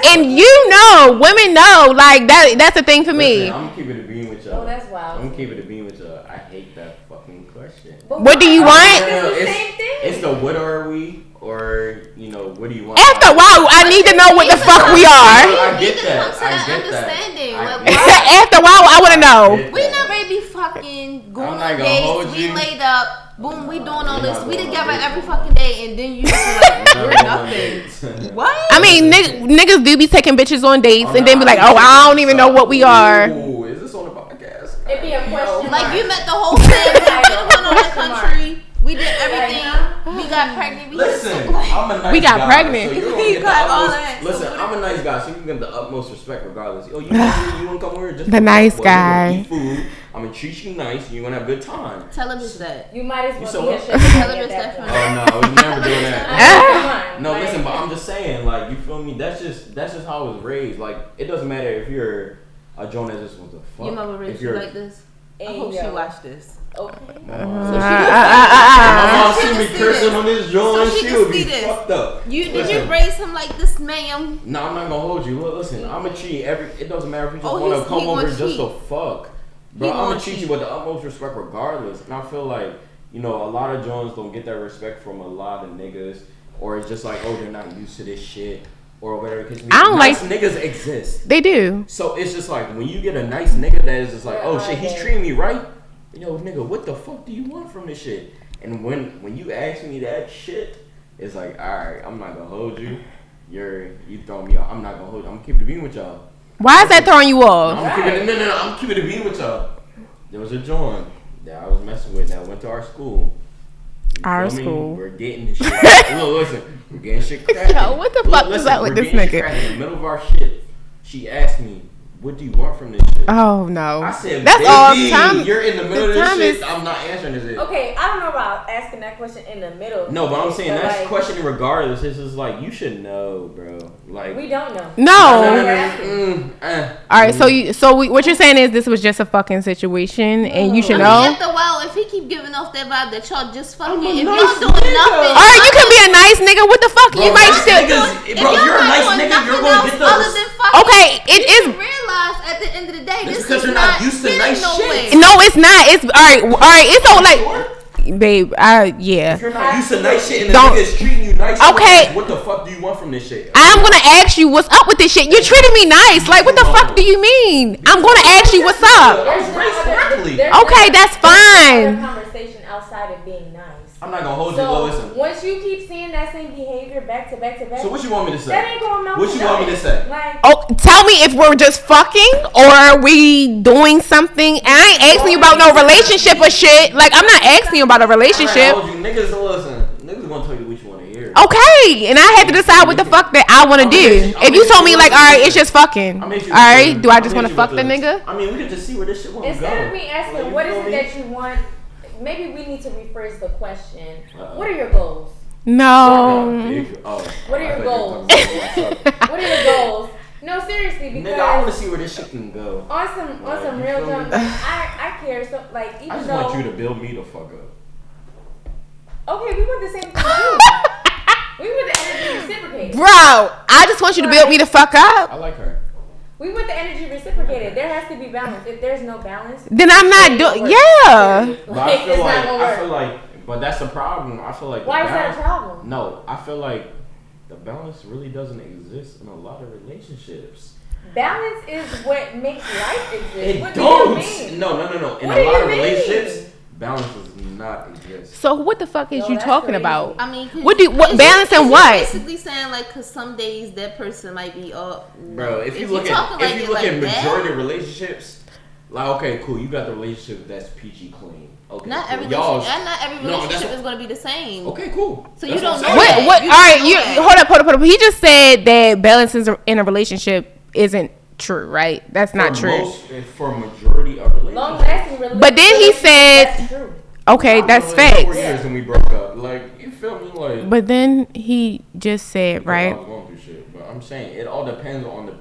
and you know, women know. Like that's the thing for me. I'm gonna keep it a beam with y'all. Oh, that's wild. I'm gonna keep it a beam with y'all. I hate that fucking question. What do you want? It's the same thing. It's the what are we? Or, you know, what do you want? After a while, I need to know what the fuck we are. I get that. I get understanding. that. After a while, I want to know. We never be fucking going I'm on not gonna hold dates. We you. laid up. Boom, we doing all this. We going together on every dates. fucking day, and then you just be like, we're nothing. What? I mean, niggas do be taking bitches on dates and then be like, oh, I don't even know what we are. Ooh, is this on the podcast? It'd be a question. Like you met the whole family. We went on the country. We did everything. We got pregnant. Listen, I'm a nice guy. We got So pregnant. you're gonna We get got the all utmost, that. listen, I'm a nice guy, so you can get the utmost respect regardless. Oh, you want to come over here just The for nice fun? guy. You're gonna eat food. I'm gonna treat you nice, and you're gonna have a good time. Tell him it's that. You might as You well said be a what? sugar Tell daddy him at it's that that point. Oh no, we're never doing that. Come on. No, Like, listen, but I'm just saying, like, you feel me? That's just how I was raised. Like, it doesn't matter if you're a Joan that just wants to fuck. Your mama If raised you you're like this? I Hey, hope she yo. watched this. Okay. My mom see me cursing on this joint, So she she can would be see this. fucked up. Did Listen. you raise him like this, ma'am? No, I'm not gonna hold you. Look, listen, I'm gonna treat it doesn't matter if you just Oh, want to he come over gonna just cheat. to fuck. Bro, He I'm gonna gonna treat cheat. you with the utmost respect regardless. And I feel like, you know, a lot of Jones don't get that respect from a lot of niggas. Or it's just like, oh, they're not used to this shit. Or whatever. Because I don't nice like- niggas exist. They do. So it's just like, when you get a nice nigga that is just like, oh shit, he's Okay. treating me right. Yo, nigga, what the fuck do you want from this shit? And when you ask me that shit, it's like, alright, I'm not gonna hold you. You throwing me off. I'm not gonna hold you. I'm gonna keep it being with y'all. Why is that throwing you off? I'm keeping it being with y'all. There was a John that I was messing with that went to our school. You Our feel me? school. We're getting this shit. Look, listen, we're getting shit cracking. Yo, what the fuck was that with we're this getting shit nigga? cracking. In the middle of our shit, she asked me, "What do you want from this shit?" Oh no. I said, That's all "Baby, time. you're in the middle of the this time shit. is- I'm not answering this." Shit. Okay, I don't know about asking that question in the middle. No, but I'm saying But, that's like, questioning regardless. It's just like you should know, bro. Like We don't know. No. All right. So what you're saying is this was just a fucking situation, and you should know. After a while, if he keep giving off that vibe that y'all just fucking, I'm a if nice y'all doing nigga. nothing, All right, you can be a nice nigga. What the fuck? You might still. if Bro, y'all you're a not nice doing nigga. You're nothing gonna else get the. other than fucking, Okay, it you is. realize at the end of the day, It's this because is you're not used to getting nice nowhere. shit. No, it's not. It's all right. All right. It's all like, babe. Yeah. You're not used to nice shit, and the Don't- nigga's treating you nice. Okay. What the fuck do you want from this shit? I'm gonna ask you what's up with this shit. You're treating me nice. Like, what the fuck do you mean? I'm gonna ask you what's up. I was raised correctly. Okay, that's fine. Conversation outside of being nice. I'm not gonna hold you. So Well, listen. once you keep seeing that same behavior back to back to back, So what you want me to say? that ain't gonna amount What to you want me to nothing. say? Like, Oh, tell me if we're just fucking or are we doing something. And I ain't asking you about no relationship or shit. Like, I'm not asking you about a relationship. I told you, niggas, listen. Niggas gonna tell you what you want to hear. Okay, and I had to decide what the fuck that I want to do. If you told me like, all right, it's just fucking. All right, do I just want to fuck the nigga? I mean, we could just see where this shit wants to go. instead of me asking Like, what you is feel it me? that you want, maybe we need to rephrase the question. Uh-oh. What are your goals? No. What are your goals? What are your goals? No, seriously, because Nigga, I want to see where this shit can go. on some Like, you real feel junk, me? like, I care. So like even I just though want you to build me the fuck up. okay, we want the same thing too. We want the energy reciprocated. Bro, I just want you to build me the fuck up. I like her. We want the energy reciprocated. There has to be balance. If there's no balance, Then I'm not it ain't doing. gonna work. Yeah. But I Like, feel it's not like, gonna I work. feel like, but that's the problem. I feel like the Why is that a balance- problem? No, I feel like the balance really doesn't exist in a lot of relationships. Balance is what makes life exist. It What don't. do you mean? No. In What a do lot you of mean? relationships, balance does not exist. So what the fuck is Yo, you that's talking crazy. about? I mean, What balance and you're what? basically saying like, cause some days that person might be up. Bro, if you you're look talking at like if you it look like at that, majority of relationships, like okay, cool, you got the relationship that's peachy clean. Okay, not cool. every Y'all- relationship, and not every No, that's relationship what- is going to be the same. Okay, cool. So That's you don't I'm know saying. that. What? You All right, know you that. hold up. He just said that balance in a relationship isn't true, right? That's not true. For majority of relationships. Long lasting relationships. But then he said- That's true. Okay, I've that's been in 4 facts. years and we broke up. Like, you feel me? Like, but then he just said, because I right? was going through shit, but I'm saying it all depends on the.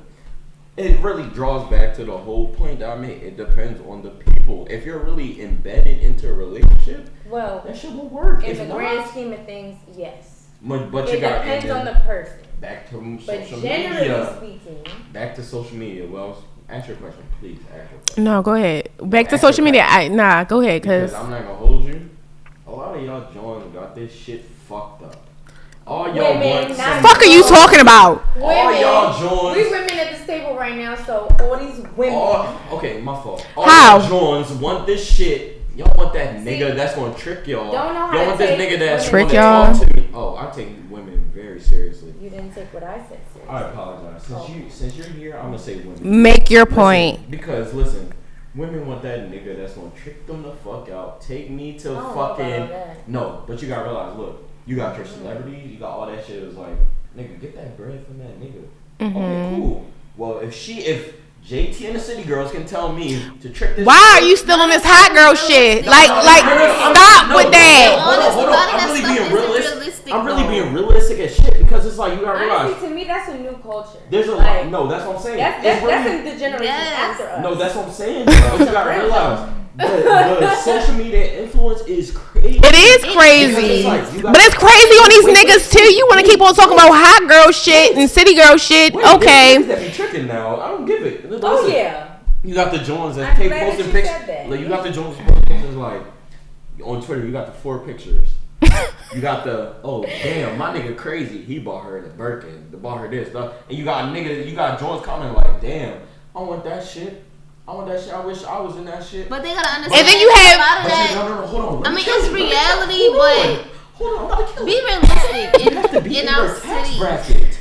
It really draws back to the whole point that I made. It depends on the people. If you're really embedded into a relationship, Well, that shit will work. in If the not, grand scheme of things, yes. but It you got depends on the person. back to But social generally media. speaking, Back to social media. Well, answer your question, please. Ask your question. No, go ahead. Back to Answer social media. Go ahead, Because cause I'm not gonna hold you. A lot of y'all Johns got this shit fucked up. All y'all Women, want not fuck are you talking about? all women, y'all Johns. we women at this table right now, so all these women. Okay, my fault. All How? y'all Johns want this shit. Y'all want that nigga that's gonna trick y'all. Don't know how Y'all to want this take nigga that's Trick gonna y'all? talk to me. Oh, I take women very seriously. You didn't take what I said seriously. I apologize. Since you're here, I'm gonna say women. Make your Listen, point. Because listen, women want that nigga that's gonna trick them the fuck out. Take me to I don't know about fucking that. no, but you gotta realize, look, you got your celebrities, you got all that shit. It's like, nigga, get that bread from that nigga. Okay, cool. Well, if JT and the City Girls can tell me to trick this. Why are you still on this hot girl shit? Like, stop with that. Hold on. Honest, I'm really that being stuff isn't realistic. realistic, I'm really though. being realistic as shit because it's like you gotta realize. Honestly, to me, that's a new culture. There's a Like, no. That's what I'm saying. That's It's really- in the generation Yes. after us. no, that's what I'm saying. But you gotta realize the social media influence is crazy. It is Because crazy. it's like, you But it's crazy on these niggas too. You want to keep on talking about hot girl shit and city girl shit. Wait, there's Okay. niggas that be tricking now. I don't give it. Listen, Oh yeah. You got the Jones that I'm take glad that posting you pictures. said that. Like you got the Jones posting pictures like on Twitter. You got the 4 pictures. You got the damn, my nigga crazy. He bought her the Birkin. Bought her this stuff. And you got Jones commenting like, damn, I want that shit. I wish I was in that shit. But they gotta understand. And then you have- a lot of that. No, hold on. I mean, it's reality, but Hold on, I'm about to kill be you. realistic You have to be in in our your tax city. bracket.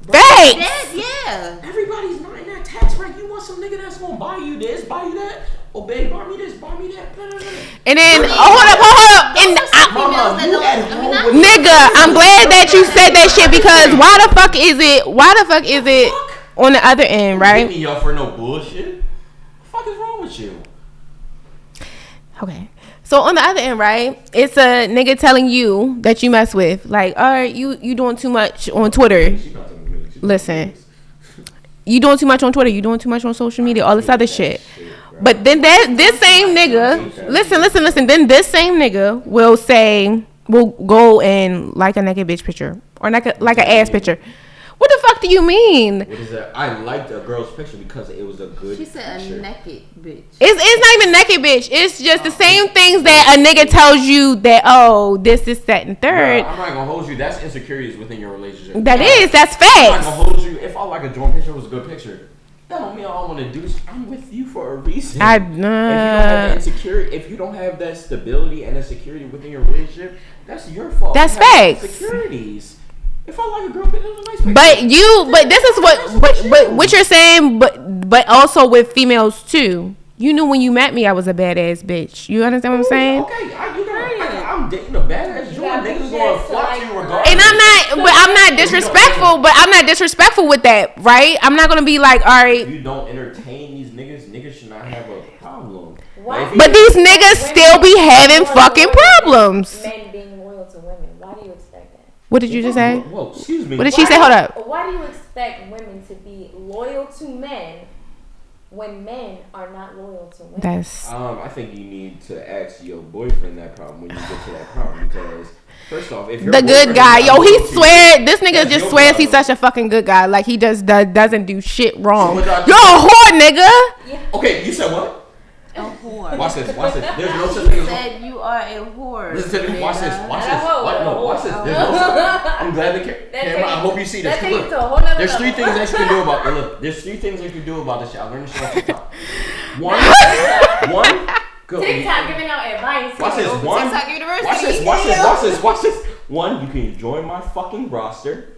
Thanks. That, yeah. Everybody's not in that tax bracket. You want some nigga that's gonna buy you this, buy you that. Oh, babe, buy me this, buy me that. Blah, blah, blah. And then, hold up. And Mama, Females that you don't- at I mean, home not- with nigga, I'm glad that you said that shit because why the fuck is it on the other end, Hit right? me up for no bullshit. What the fuck is wrong with you? Okay. So on the other end, right? It's a nigga telling you that you mess with. Like, all right, you doing too much on Twitter. She not telling me. She Listen. You doing too much on Twitter. You doing too much on social media. All this other shit. But then this same nigga, listen. Then this same nigga will go and like a naked bitch picture or like an ass picture. What the fuck do you mean? What is that? I liked a girl's picture because it was a good She said picture. a naked bitch. It's not even naked bitch. It's just the same things that a nigga tells you that this is that and third. Bruh, I'm not gonna hold you. That's insecurities within your relationship. That's I'm not facts. gonna hold you. If I like a joint picture, it was a good picture. That don't mean all I want to do is I'm with you for a reason. If you don't have that insecurity, if you don't have that stability and that security within your relationship, that's your fault. That's You have facts. Insecurities. If I like a girl, it was a nice picture. But this is what you're saying. But also with females too. You knew when you met me, I was a badass bitch. You understand what I'm saying? Okay, I'm dating a badass joint. Niggas gonna flock to you regardless. And I'm not disrespectful, but I'm not disrespectful with that, right? I'm not gonna be like, all right. If you don't entertain these niggas should not have a problem. Why? Like, if But you- these niggas still be having fucking problems. Men being loyal to women. Why do you expect that? What did you just say? Whoa, excuse me. What did she say? Hold up. Why do you expect women to be loyal to men when men are not loyal to women? I think you need to ask your boyfriend that problem when you get to that problem because first off, if you're The good guy, this nigga just swears he's such such a fucking good guy. Like he just doesn't do shit wrong. So what You're a whore, nigga. Okay, you said what? A whore. Watch this. There's no such thing as Said you are a whore. Listen to me. Watch this. Watch this. hoe, What? No, a watch hoe. this. There's no such. I'm glad the camera. I hope you see this. That takes it Look, to a whole nother there's 3 level. things that you can do about it. Look, there's 3 things that you can do about this shit. I learned this shit on TikTok. One. Go. TikTok giving out advice. Watch this. One. TikTok University. Watch this. 1, you can join my fucking roster.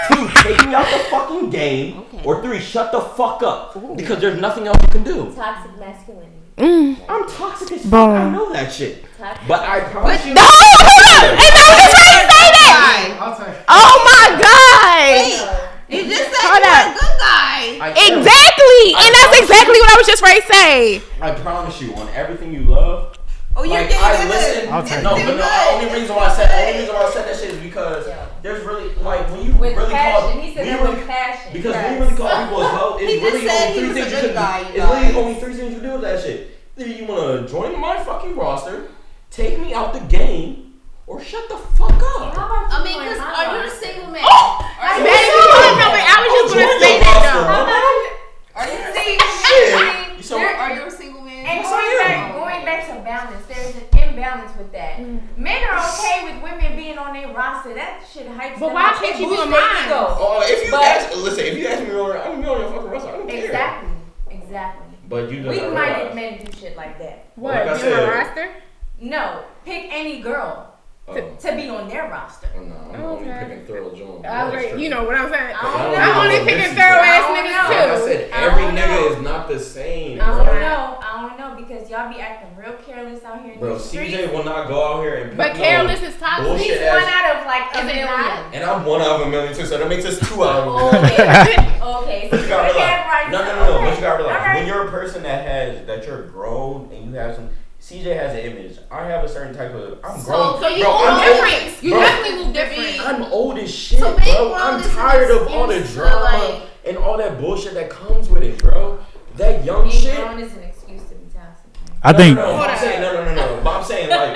2, take me out the fucking game. Okay. Or 3, shut the fuck up. Because there's nothing else you can do. Toxic masculinity. I'm toxic as fuck. Boom. I know that shit. Toxic. But I promise you. No, hold up. Ain't nobody trying to say that. I'll take it. Oh my god. You just said Hold you're up. a good guy. I am. Exactly. And that's exactly what I was just ready to say. I promise you, on everything you love, Oh, you're like, getting I good. listen. I'll take No, it. but the only reason why I said that shit is because there's really like when you with really passion. call He said when you that really, with passion. because when you really call people as well, He it's just really said only he three was a things you good can guy, do. you It's really guys. only three things you do with that shit. Either you wanna join my fucking roster, take me out the game, or shut the fuck up. I mean, because are you a single man? I was just gonna say that though. Are you a single man? You said what? Are you a single man? And going back to balance, there's an imbalance with that. Men are okay with women being on their roster. That shit hypes But them why up. can't It you be boosts on their mine? ego. Oh, if you ask me, I'm gonna be on your fucking roster. I don't care. Exactly. But you don't Weak-minded men do shit like that. What? Like I You on said- a roster? No, pick any girl to be on their roster. Oh, no, I'm only Okay. picking thorough Jones. You know what I'm saying? I don't know. I'm only picking thorough ass I don't niggas know. Like I too. said, I every don't nigga know. is not the same. I bro. don't know because y'all be acting real careless out here in Bro, the streets. CJ will not go out here and pick But no careless is toxic. bullshit He's ass- one out of like a Is it million. not? And I'm one out of a million too, so that makes us two out of a Oh, million. okay. But you gotta realize, right. no. Okay. But you gotta realize, Alright. when you're a person that you're grown and you have some. CJ has an image. I have a certain type of. I'm grown. So you bro, move I'm old. different. You Bro, definitely move different. I'm old as shit, So being bro. grown I'm is an tired of all the excuse to, drama like- and all that bullshit that comes with it, bro. That young Being shit. grown is an excuse to be toxic. I think No, I'm saying no. But I'm saying like,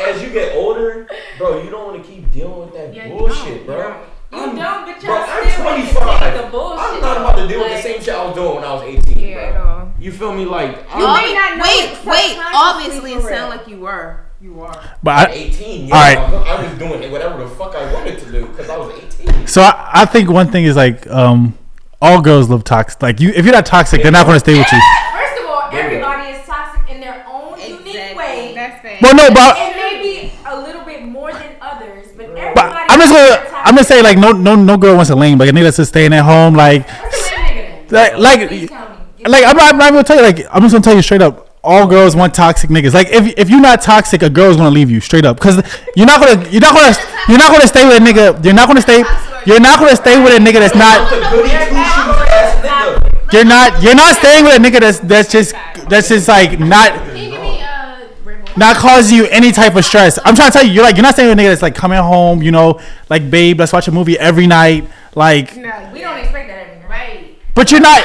as you get older, bro, you don't want to keep dealing with that Yeah, you bbullshit, don't, bro. you don't. You don't, but Bro, y'all I'm still 25. the bullshit. I'm not about to deal with the Like, same shit I was doing when I was 18, Yeah, at bro. all. You feel me? Like, You I'm may not know it Wait. subconsciously Obviously, it for real. sounded like you were. You are. but 18. Yeah, Alright. I was doing whatever the fuck I wanted to do because I was 18. so I think one thing is like all girls love toxic. Like if you're not toxic, they're not gonna stay with you. First of all, There you go. everybody is toxic in their own unique Exactly. way. That's fair. Well, no, but It may be a little bit more than others, but everybody. But I'm just saying like no girl wants a lame like a nigga that's just staying at home like What's the lame nigga then? like Please tell me. I'm not gonna tell you like I'm just gonna tell you straight up. All girls want toxic niggas. Like if you're not toxic, a girl's gonna leave you straight up. Cause you're not gonna stay with a nigga. You're not gonna stay with a nigga that's not. The goody two shoes ass nigga. You're not staying with a nigga that's just like not. Can you give me Rainbow? Not causing you any type of stress. I'm trying to tell you, you're not saying a nigga that's like coming home, like babe, let's watch a movie every night, like. We don't expect that every night. Right. But you're not.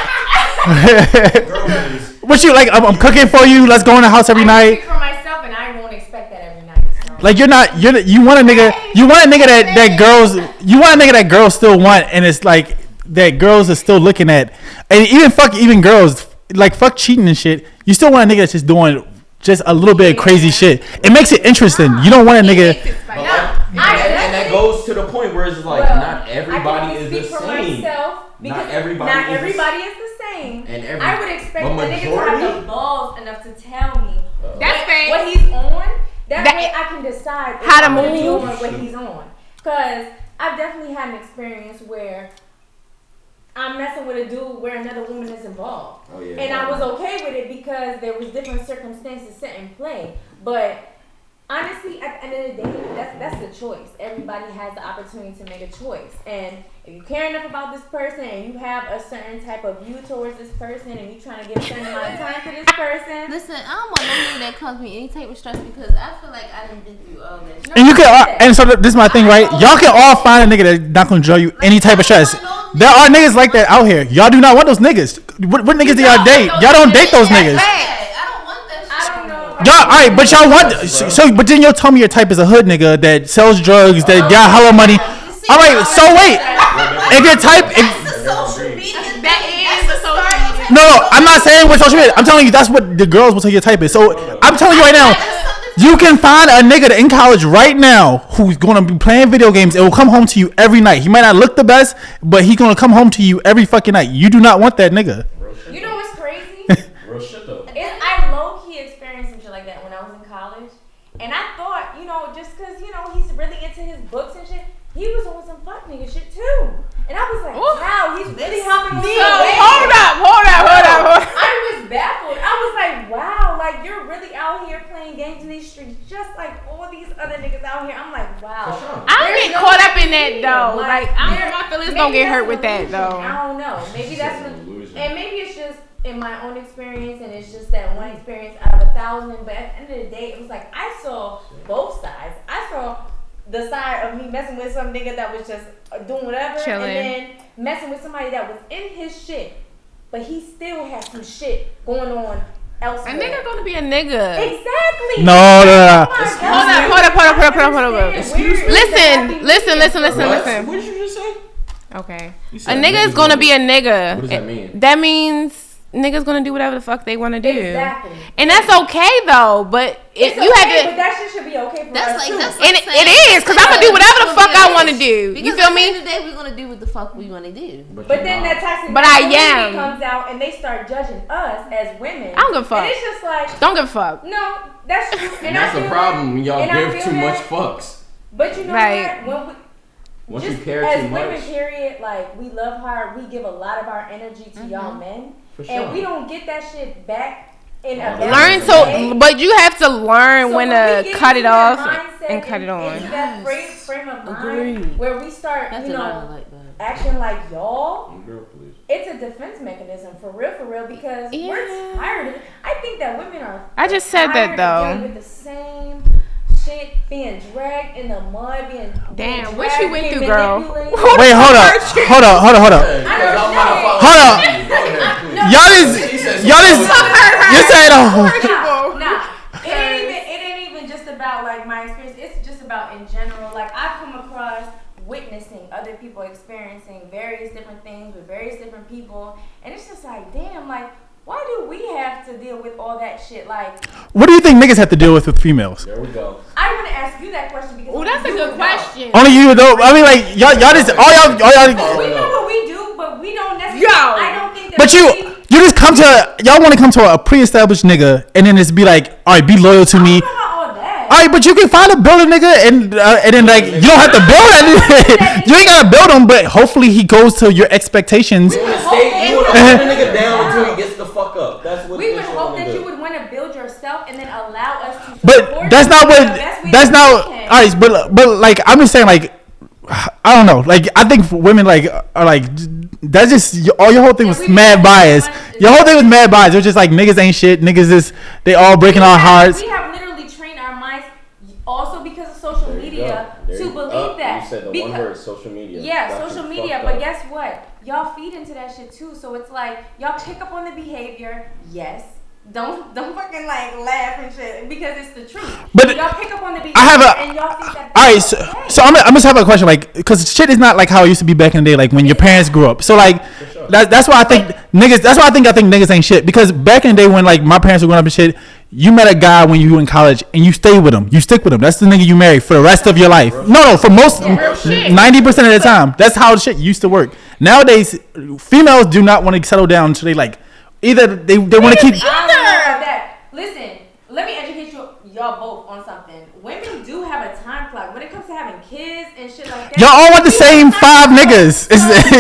Girl, please. What you like? I'm cooking for you. Let's go in the house every I night. speak for myself, and I won't expect that every night. So. Like you want a nigga. You want a nigga that girls. You want a nigga that girls still want, and it's like that girls are still looking at, and even girls like fuck cheating and shit. You still want a nigga that's just doing just a little bit of crazy shit. It makes it interesting. You don't want a nigga. And that goes to the point where it's like not everybody is the speak for same. myself because Not everybody is the same. And I would expect the but nigga to have majority? the balls enough to tell me That's fair. what he's on. That That- way I can decide if How to I'm gonna be move. on what he's on. Cause I've definitely had an experience where I'm messing with a dude where another woman is involved. Oh, yeah. And I was okay with it because there was different circumstances set in play. But honestly, at the end of the day, that's the choice. Everybody has the opportunity to make a choice. And if you care enough about this person and you have a certain type of view towards this person and you're trying to give a certain amount of time to this person, Listen, I don't want no nigga that comes me any type of stress because I feel like I done been through all that. And you can, and so this is my thing, right? Y'all can all find a nigga that's not gonna draw you any type of stress. There are niggas like that out here. Y'all do not want those niggas. What niggas do y'all date? Y'all don't date those niggas. I don't want that shit. I don't know. Y'all, alright, but y'all want but then you'll tell me your type is a hood nigga that sells drugs, that got hella money. Alright, so wait. If your type That's the social media. That is the social media. No, I'm not saying what social media. I'm telling you that's what the girls will tell your type is. So I'm telling you right now, you can find a nigga in college right now who's gonna be playing video games and will come home to you every night. He might not look the best, but he's gonna come home to you every fucking night. You do not want that nigga. You know what's crazy? Real shit though. I low-key experienced some shit like that when I was in college. And I thought, just because, he's really into his books and shit, he was on some fuck nigga shit too. And I was like, wow, he's really helping me. Hold up. I was baffled. I was like, wow, like you're really out here playing games in these streets just like all these other niggas out here. I'm like, wow. For sure. I don't There's get no caught up in way that to though. be. Like, there- my feelings maybe don't get that's hurt an with that illusion. though. I don't know. Maybe that's an what, illusion. and maybe it's just in my own experience, and it's just that one experience out of 1,000. But at the end of the day, it was like I saw both sides. I saw the side of me messing with some nigga that was just doing whatever, Chilling. and then messing with somebody that was in his shit, but he still had some shit going on elsewhere. A nigga gonna be a nigga. Exactly. No. Hold up. Listen. What did you just say? Okay. You A said nigga is gonna be a nigga. What does that mean? That means niggas gonna do whatever the fuck they wanna do. Exactly. And that's okay though, but It's you okay, have to. but that shit should be okay for us too. That's And it is, cause I'm gonna do whatever the fuck I wanna do. You feel At the me? end of the day, we're gonna do what the fuck we wanna do. But then that toxic But I masculinity am. comes out and they start judging us as women. I don't give a fuck. And it's just like, Don't give a fuck. no, that's true. And that's the problem. When y'all And I give feel too much that. fucks. But you know Right. what? When we, Once just you care as too women, much. period, like we love hard. We give a lot of our energy to y'all men, For and sure. we don't get that shit back in a Learn balanced Learn way. but you have to learn So when when we to get cut into it that off mindset and cut it on. into that frame of mind Agreed. where we start, That's you what I know, don't like that. acting like y'all. Girl, please. It's a defense mechanism for real, because we're tired of it. I think that women are. I just said tired that, of though. dealing with the same shit, being dragged in the mud, being Damn, being what dragged, you went being through, girl? manipulated. Wait, hold up. Hold up. Y'all you said Nah. It ain't even just about like my experience. It's just about in general. Like I've come across witnessing other people experiencing various different things with various different people, and it's just like, damn, like why do we have to deal with all that shit? Like, what do you think niggas have to deal with females? There we go. I want to ask you that question because Oh, that's a good question. Only you though. I mean, like y'all just all y'all. we know what we do, but we don't necessarily. I don't think that. But you just come to y'all want to come to a pre-established nigga and then just be like, all right, be loyal to me. I don't know about all that. All right, but you can find a builder nigga and then like you don't have to build that. You ain't gotta build him, but hopefully he goes to your expectations. You wanna hold a nigga down until he gets the fuck up. That's what We would this shit hope wanna that do. you would want to build yourself and then allow us to support But that's you not in the what. best way That's that not. we can. All right, but like I'm just saying, like I don't know. Like I think women like are like that's just all your whole thing was we mad just- bias. Your whole thing was mad bias. It was just like niggas ain't shit. Niggas is they all breaking our hearts. We have literally trained our minds, also because of social There you media, go. There to you- believe that. You said the Because- one word, social media. Yeah, Got social you media. fucked But up. guess what? Y'all feed into that shit too. So it's like y'all pick up on the behavior. Yes. Don't fucking like laugh and shit because it's the truth. But y'all pick up on the behavior I have a- and y'all think that. All right, that's so okay. I'm just have a question, like, because shit is not like how it used to be back in the day, like when your parents grew up. So like, that's why I think niggas. That's why I think niggas ain't shit. Because back in the day when like my parents were growing up and shit, you met a guy when you were in college and you stay with him. You stick with him. That's the nigga you marry for the rest of your life. No, for most 90% of the time, that's how shit used to work. Nowadays, females do not want to settle down until they like either they want to keep. I don't know about that. Listen, let me educate y'all both on something. Women do have a time clock when it comes to having kids and shit like that. Y'all all want the same five niggas.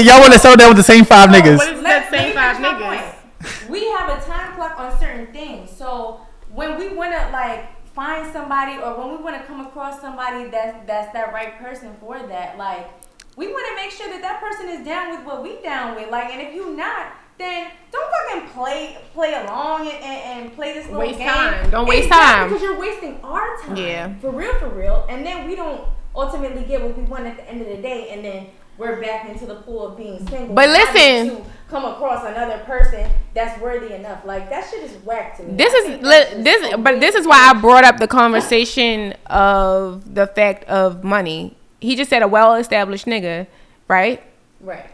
Y'all want to settle down with the same five niggas. What is that same five Let me niggas? finish my point. We have a time clock on certain things. So when we want to like find somebody or when we want to come across somebody that's that right person for that, like we want to make sure that that person is down with what we down with. Like, and if you not, then don't fucking play along and play this little Waste game. time. Don't waste Exactly, time. because you're wasting our time. Yeah. For real. And then we don't ultimately get what we want at the end of the day, and then we're back into the pool of being single. But not listen. to come across another person that's worthy enough. Like that shit is whack to me. This I is think that's just this, a but this waste is why I brought up the conversation of the fact of money. He just said a well-established nigga, right? Right.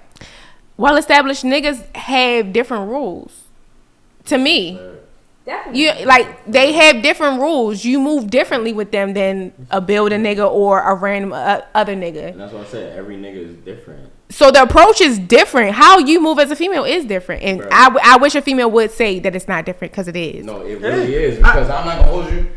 Well-established niggas have different rules. To me, Definitely. you like they have different rules. You move differently with them than a building nigga or a random other nigga. And that's what I said. Every nigga is different. So the approach is different. How you move as a female is different, and Right. I wish a female would say that it's not different because it is. No, it really is because I'm not gonna hold you.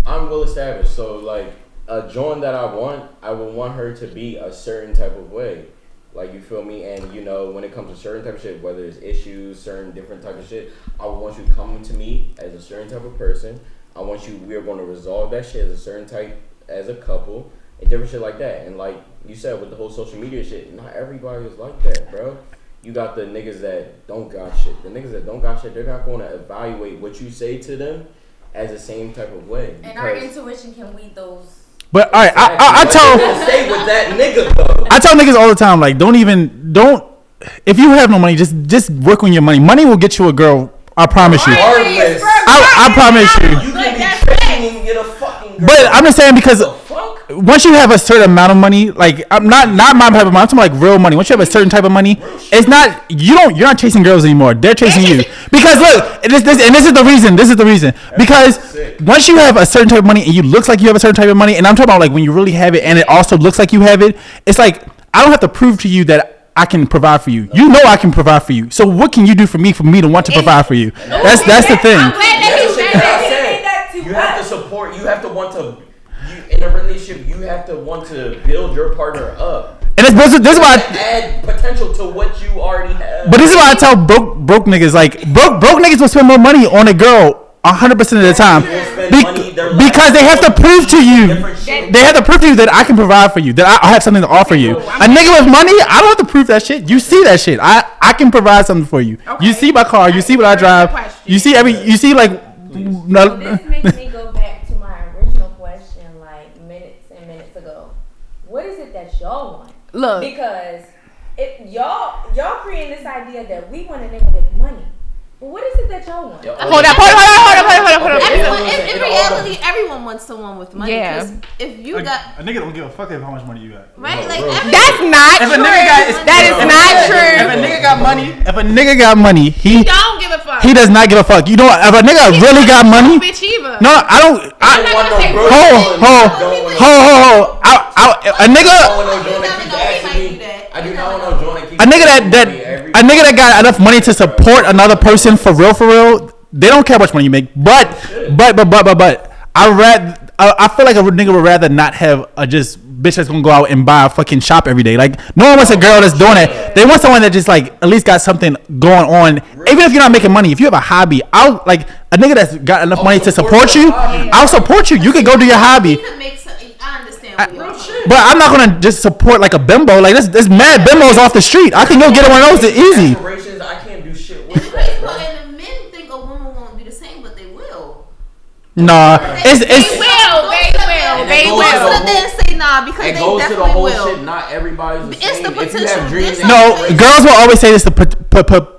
I'm well established, so like a joint that I would want her to be a certain type of way. Like, you feel me? And, you know, when it comes to certain type of shit, whether it's issues, certain different type of shit, I would want you coming to me as a certain type of person. I want you, we are going to resolve that shit as a certain type, as a couple, and different shit like that. And like you said, with the whole social media shit, not everybody is like that, bro. you got the niggas that don't got shit. The niggas that don't got shit, they're not going to evaluate what you say to them as the same type of way. And our intuition can weed those. But all right, I tell stay with that nigga though. I tell niggas all the time, like, don't if you have no money, just work on your money. Money will get you a girl. I promise you. I promise you. You can be tricking and get a fucking girl. But I'm just saying because once you have a certain amount of money, like I'm not my type of money, I'm talking like real money. Once you have a certain type of money, it's not you're not chasing girls anymore. They're chasing you. Because look, this is the reason. This is the reason. Because once you have a certain type of money and you look like you have a certain type of money, and I'm talking about like when you really have it and it also looks like you have it, it's like I don't have to prove to you that I can provide for you. You know I can provide for you. So what can you do for me to want to provide for you? That's the thing. I'm glad that he said that. You have to support. You have to want to. In a relationship, you have to want to build your partner up. And this is why add potential to what you already have. But this is why I tell broke niggas, like broke niggas will spend more money on a girl 100% of the time because they have to prove to you. They have to prove to you that I can provide for you, that I have something to offer you. A nigga with money, I don't have to prove that shit. You see that shit. I can provide something for you. Okay. You see my car. You see what I drive. You see like. So this makes me go back to my original question, like minutes and minutes ago. What is it that y'all want? Look, because y'all creating this idea that we want a nigga with money. But what is it that y'all want? Hold up. In reality, everyone wants someone with money. Yeah. If you got a nigga don't give a fuck how much money you got. Right, like that's not true. That is not true. If a nigga got money, he don't give a fuck. He does not give a fuck. You know, if a nigga really got money, bitch either. no, I don't. A nigga. I do not want no joint. A nigga that got enough money to support another person for real, they don't care how much money you make. But I feel like a nigga would rather not have a just bitch that's gonna go out and buy a fucking shop every day. Like no one wants a girl that's doing it. They want someone that just like at least got something going on. Even if you're not making money, if you have a hobby, I'll like a nigga that's got enough money to support you. I'll support you. You can go do your hobby. But I'm not gonna just support like a bimbo. Like this mad bimbos off the street. I can go get one of those easy. I can't do shit with that. And the men think a woman won't do the same, but they will. Nah, They will. Then say nah because it they goes definitely to the whole will. shit. Not everybody's the It's same. the If you potential. have dreams, no. Girls will always say this: the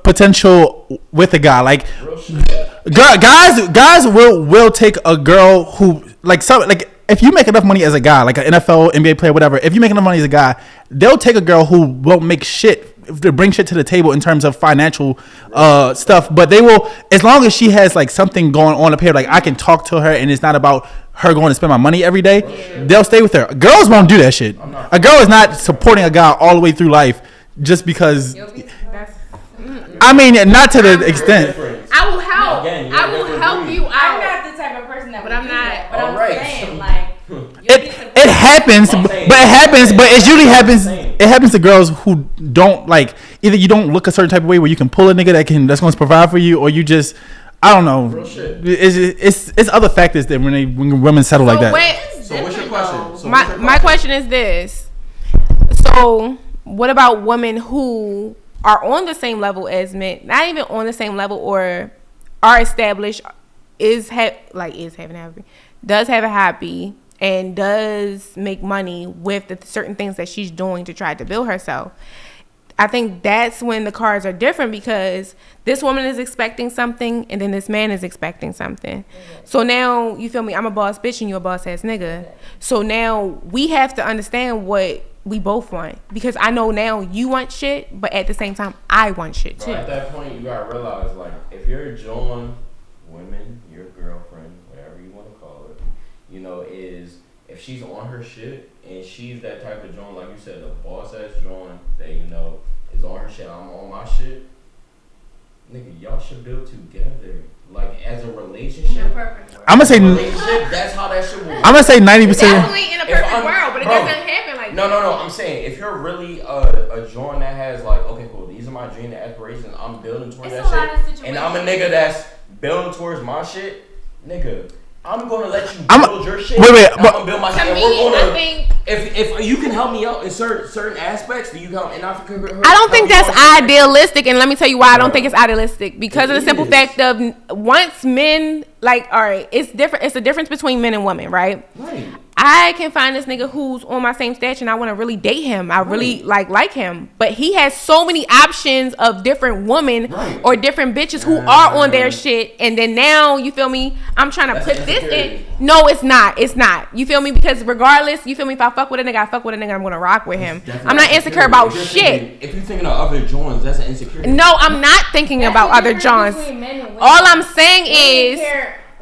potential with a guy. Like guys will take a girl who like some like. If you make enough money as a guy, like an NFL, NBA player, whatever, if you make enough money as a guy, they'll take a girl who won't make shit to bring shit to the table in terms of financial stuff. But they will, as long as she has like something going on up here, like I can talk to her and it's not about her going to spend my money every day, they'll stay with her. Girls won't do that shit. A girl is not supporting a guy all the way through life just because. I mean, not to the extent. I will help. I will help you out. I'm not the type of person that. But I'm not. But I'm saying like. It happens, but it usually happens. It happens to girls who don't like either you don't look a certain type of way where you can pull a nigga that's going to provide for you, or you just I don't know. It's other factors that when women settle like that. So what's your question? So my question is this: so what about women who are on the same level as men, not even on the same level, or are established, does have a hobby and does make money with the certain things that she's doing to try to build herself? I think that's when the cards are different because this woman is expecting something and then this man is expecting something. So now, you feel me, I'm a boss bitch and you a boss ass nigga. So now we have to understand what we both want, because I know now you want shit, but at the same time I want shit too. At that point you gotta realize, like, if you're joining women, your girlfriend, whatever you want to call it, you know, is if she's on her shit and she's that type of joint, like you said, the boss ass joint that, you know, is on her shit, I'm on my shit, nigga, y'all should build together. Like, as a relationship, I'm gonna say that's how that shit works. I'm gonna say 90%. Definitely in a perfect world, but it doesn't happen like that. No. I'm saying if you're really a joint that has like, okay, cool, these are my dreams and aspirations, I'm building towards that shit, and I'm a nigga that's building towards my shit, nigga, I'm gonna let you build your shit. Wait, I'm gonna build my shit. To me, I think if you can help me out in certain aspects, then you help. And I don't think that's idealistic, and let me tell you why I don't think it's idealistic. Because of the simple fact of once men, like, all right, it's different. It's a difference between men and women, right? Right. I can find this nigga who's on my same stature and I want to really date him. I really like him. But he has so many options of different women or different bitches who are on their shit. And then now, you feel me? I'm trying to put this in. No, it's not. It's not. You feel me? Because regardless, you feel me? If I fuck with a nigga, I fuck with a nigga. I'm going to rock with him. I'm not insecure about shit. If you're thinking of other Johns, that's an insecurity. No, I'm not thinking about other Johns. All I'm saying is...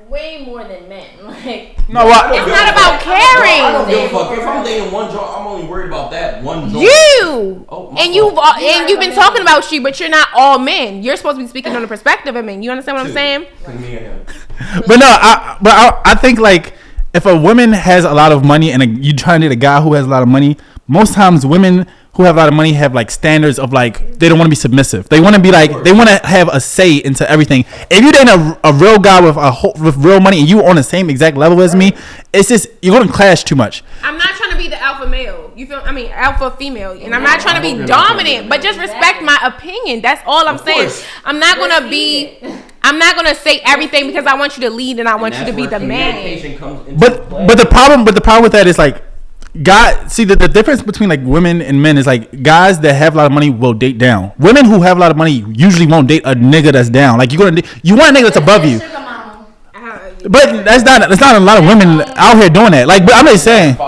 way more than men. Like, no, what? It's not about caring. I don't give a fuck. If I'm dating one John, I'm only worried about that one John. You and you've been talking about she, but you're not all men. You're supposed to be speaking on the perspective of men. You understand what I'm saying? But no, I think like if a woman has a lot of money and you trying to date a guy who has a lot of money, most times women who have a lot of money have like standards of like they don't want to be submissive. They want to be like they want to have a say into everything. If you date a real guy with real money and you on the same exact level as me, it's just you're gonna clash too much. I'm not trying to be the alpha male. You feel? I mean alpha female, and I'm not trying to be dominant, but just respect my opinion. That's all I'm saying. I'm not gonna be. I'm not gonna say everything because I want you to lead and I want you to be the man. But the problem with that is like. The difference between like women and men is like guys that have a lot of money will date down. Women who have a lot of money usually won't date a nigga that's down. Like you want a nigga that's above you. But that's not a lot of women out here doing that. Like, but I'm just saying. It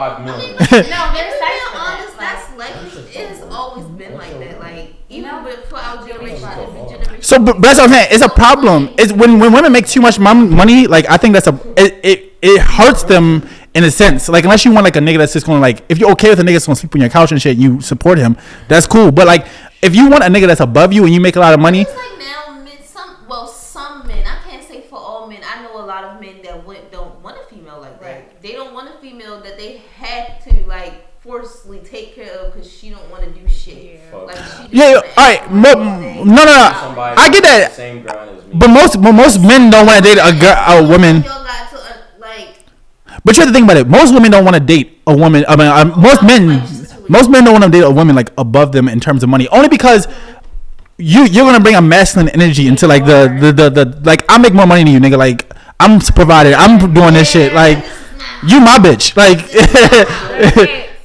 has always been like that. Like even before our generation. So, but that's what I'm saying. It's a problem. It's when women make too much money. Like I think that's it hurts them. In a sense, like unless you want like a nigga that's just gonna like, if you're okay with a nigga that's gonna sleep on your couch and shit, and you support him, that's cool. But like, if you want a nigga that's above you and you make a lot of money, it's like now, some men. I can't say for all men. I know a lot of men that don't want a female like that. Right. They don't want a female that they have to like forcefully take care of because she don't want to do shit. Yeah. Like she all right. No. I get that. Same ground as me. But most men don't want to date a woman. But you have to think about it. Most women don't want to date a woman. I mean, most men don't want to date a woman like above them in terms of money. Only because you're gonna bring a masculine energy into like the like I make more money than you, nigga. Like I'm provided. I'm doing this shit. Like you my bitch. Like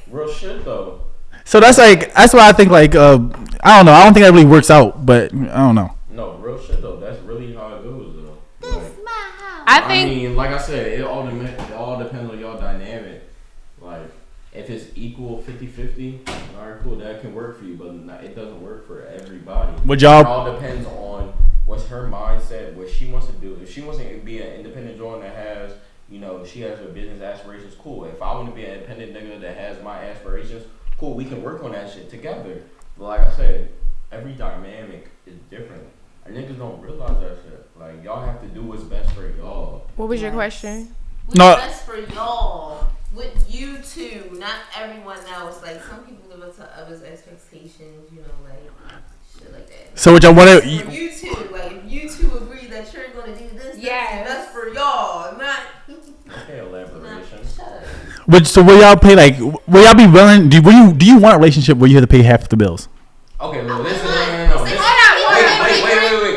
real shit though. So that's why I think like I don't know. I don't think that really works out. But I don't know. No, real shit though. That's really how it goes though. I mean, like I said, it all depends on y'all dynamic. Like, if it's equal 50-50, all right, cool, that can work for you, but it doesn't work for everybody. It all depends on what's her mindset, what she wants to do. If she wants to be an independent joint that has, she has her business aspirations, cool. If I want to be an independent nigga that has my aspirations, cool, we can work on that shit together. But like I said, every dynamic is different. And niggas don't realize that shit. Like, y'all have to do what's best for y'all. What was your question? What's best for y'all? With you two, not everyone else. Like, some people live up to others' expectations, like, shit like that. So what y'all want to... For you two, like, if you two agree that you're going to do this, that's best for y'all, not... Okay, elaboration. So will y'all pay, like... Will y'all be willing... Do you want a relationship where you have to pay half the bills? Okay, well, listen, no. Wait.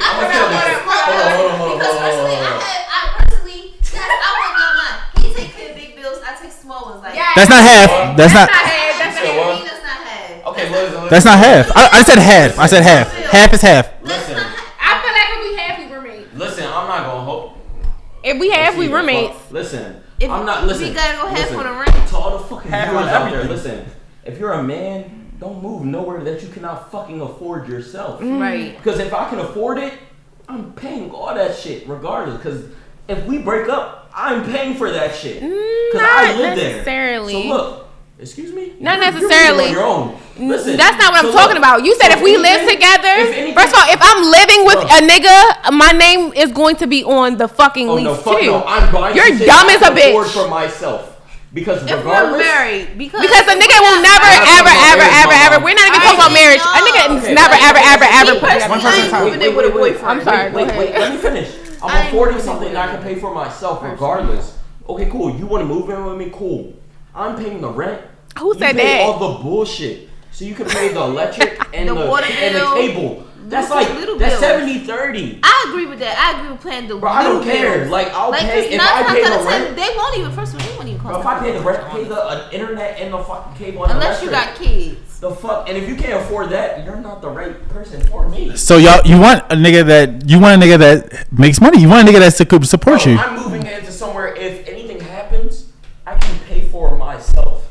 I'm gonna kill this. Hold on. I personally, he take care of big bills. I take small ones. Like that's not half. That's not half. Okay, listen. That's not half. I said half. I said half. Half is half. Listen. I feel like if we half, we roommates. Listen, I'm not gonna hope. If we half, we roommates. Listen, I'm not. Listen. We gotta go half on a ring. To all the fucking viewers out there, listen. If you're a man. Don't move nowhere that you cannot fucking afford yourself. Right. Because if I can afford it, I'm paying all that shit regardless. Because if we break up, I'm paying for that shit. Because I live there. Necessarily. So look, excuse me? Not necessarily. You're on your own. Listen, that's not what I'm talking about. You said if we live together, first of all, if I'm living with a nigga, my name is going to be on the fucking lease too. You're dumb as a bitch. For myself. Because if we're married, because a nigga will never, ever. We're not even talking about marriage. A nigga is never, ever put one person at a time. I'm sorry. Wait. Let me finish. I'm affording something that I can pay for myself regardless. Okay, cool. You want to move in with me? Cool. I'm paying the rent. Who You said pay that? all the bullshit. So you can pay the electric and The the water and the bill. cable. That's Little that's bills. 70-30. I agree with that. I agree with paying the Bro, I don't little care. bills. Like I'll Like, pay 'cause if nine I times pay out the of 10, rent. they won't even. First of all, they won't even cost. Bro, if I pay the rent, pay the internet and the fucking cable and Unless you electric. got kids. The fuck, and if you can't afford that, you're not the right person for me. So you want a nigga that makes money. You want a nigga that could support Bro, you. I'm moving into somewhere. If anything happens, I can pay for myself.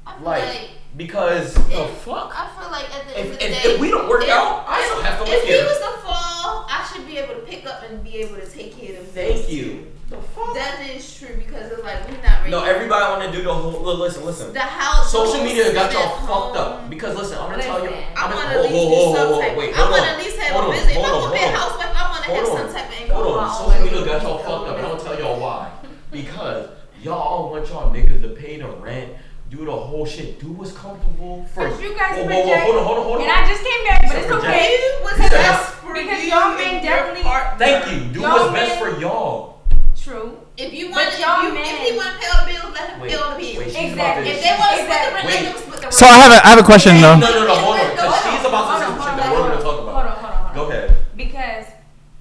I feel Like because the fuck. I feel like at the end of the day, If we don't work out, I still have to live If he here. was to fall, I should be able to pick up and be able to take care of him. Thank you. The fuck. That is true because it's like we're not ready. No, everybody want to do the whole. Listen. The house. Social media got y'all at fucked home. up. Because listen, I'm gonna tell you. I want to at least do some type. I want to at least have a business. If I'm gonna be a housewife, I want to have some type of income. Hold on. Social media got y'all fucked up. And I'm gonna tell y'all why. Because y'all want y'all niggas to pay the rent, do the whole shit, do what's comfortable for. But you guys Whoa, project, hold on. and I just came back, but it's Project. okay. What's You said best for because you y'all and men your definitely- partner. Thank you. Do Y'all what's best men- for y'all. True. If you But want, if y'all you, men- if he want to pay all the bills, let him Wait, pay all the wait, bills. she's Exactly. If they want to split the rent, Wait. let them split the rent. So I have a question though. No, hold on. Because she's about to say some shit that we're gonna talk about. Hold on. Go ahead. Because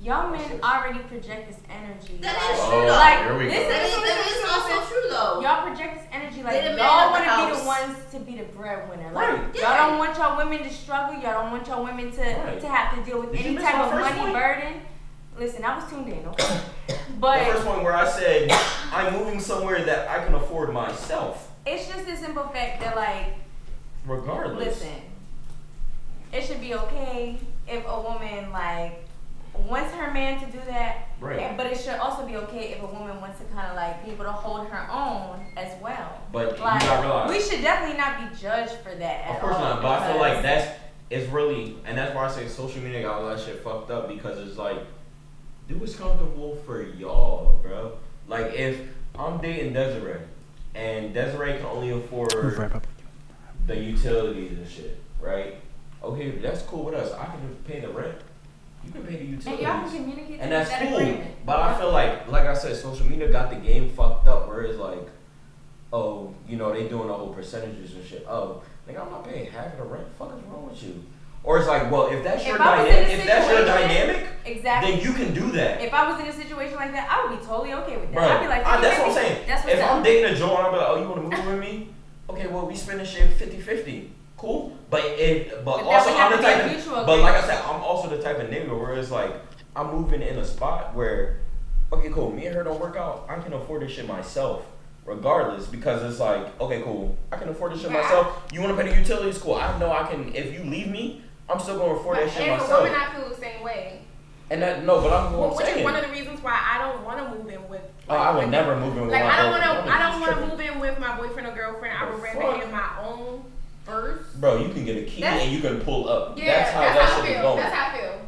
y'all men already project this energy. That like, is Oh, true though. like, here we go. listen, That is also true though. Y'all project this energy like They the man y'all of want the to be the house. ones to be the breadwinner. Like Right. y'all don't want y'all women to struggle. Y'all don't want y'all women Right. to have to deal with Did you any miss type my of first money point? burden. Listen, I was tuned in, okay? The But first one where I said I'm moving somewhere that I can afford myself, it's just the simple fact that like, regardless. listen, it should be okay if a woman like wants her man to do that. Right. But it should also be okay if a woman wants to kind of like be able to hold her own as well. But Like, you gotta realize. we should definitely not be judged for that at Of course all, not, but I feel because- like it's really, and that's why I say social media got all that shit fucked up because it's like, do what's comfortable for y'all, bro. Like if I'm dating Desiree, and Desiree can only afford the utilities and shit, right? Okay, that's cool with us. I can pay the rent. You can pay the and utilities. y'all can communicate And that's that cool. agreement. But I feel like I said, social media got the game fucked up where it's like, oh, you know, they doing the whole percentages and shit. Oh, nigga, I'm not paying half of the rent. Fuck is wrong with you? Or it's like, well, if that's your If I was in a dynamic, if that's your situation- dynamic, Exactly. then you can do that. If I was in a situation like that, I would be totally okay with that. Bro, I'd be like, that's what I'm 50-50. saying. That's what's If up. I'm dating a Joe and I'm like, oh, you want to move with me? Okay, well, we spend this shit 50-50. Cool. But But also that would I'm have the to be a type mutual of, but like I agreement. said, I'm also the type of nigga where it's like, I'm moving in a spot where, okay, cool, me and her don't work out. I can afford this shit myself. Regardless, because it's like, okay, cool, I can afford this shit Yeah. myself. You want to pay the utilities? Cool. I know I can. If you leave me, I'm still going to afford that shit As a myself. woman, I feel the same way. And that no, but I'm what I'm Which is saying. one of the reasons why I don't want to move in with. Oh, I would never move in with Like my I don't want girlfriend. to. I don't Y'all niggas want to tripping. move in with my boyfriend or girlfriend. I would The rather fuck? have my own first. Bro, you can get a key That's- and you can pull up. Yeah, that's how that I shit is feel. going. That's how I feel.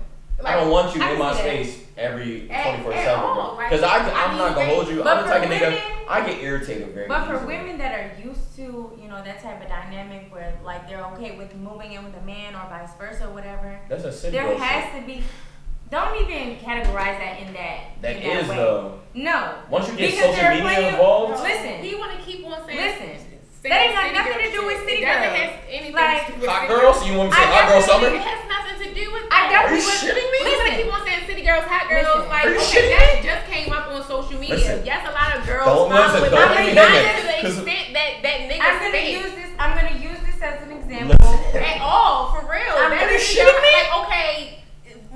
I don't want you I in can my see that. space every At 24/7, all, bro. like, Because I I'm need not gonna hold you. But I'm the for type of nigga. women- I get irritated very But for easily. women that are used to, you know, that type of dynamic where like they're okay with moving in with a man or vice versa or whatever, That's a city there girl has shit. to be. Don't even categorize that in that. That in that is way. though. No. Once you get Because social they're media playing- involved, Listen. He want to keep on saying. Listen. saying That ain't got city nothing girl to do with shit. city It doesn't girls. have anything Like, to do with hot city girl. So you want me to say I hot girl definitely- summer? It has nothing to do with I that. definitely Are you would- shitting me? We want to keep on saying city girls, hot girls. Listen. Like, Are you okay, shitting that me? just came up on social media. Listen. Yes, a lot of girls Don't follow listen, it. don't Not let me not hear to the that, 'cause- extent that niggas I'm gonna think. use this. I'm gonna use this as an example. Listen. At all, for real. I'm That really is shitting me? Like, okay,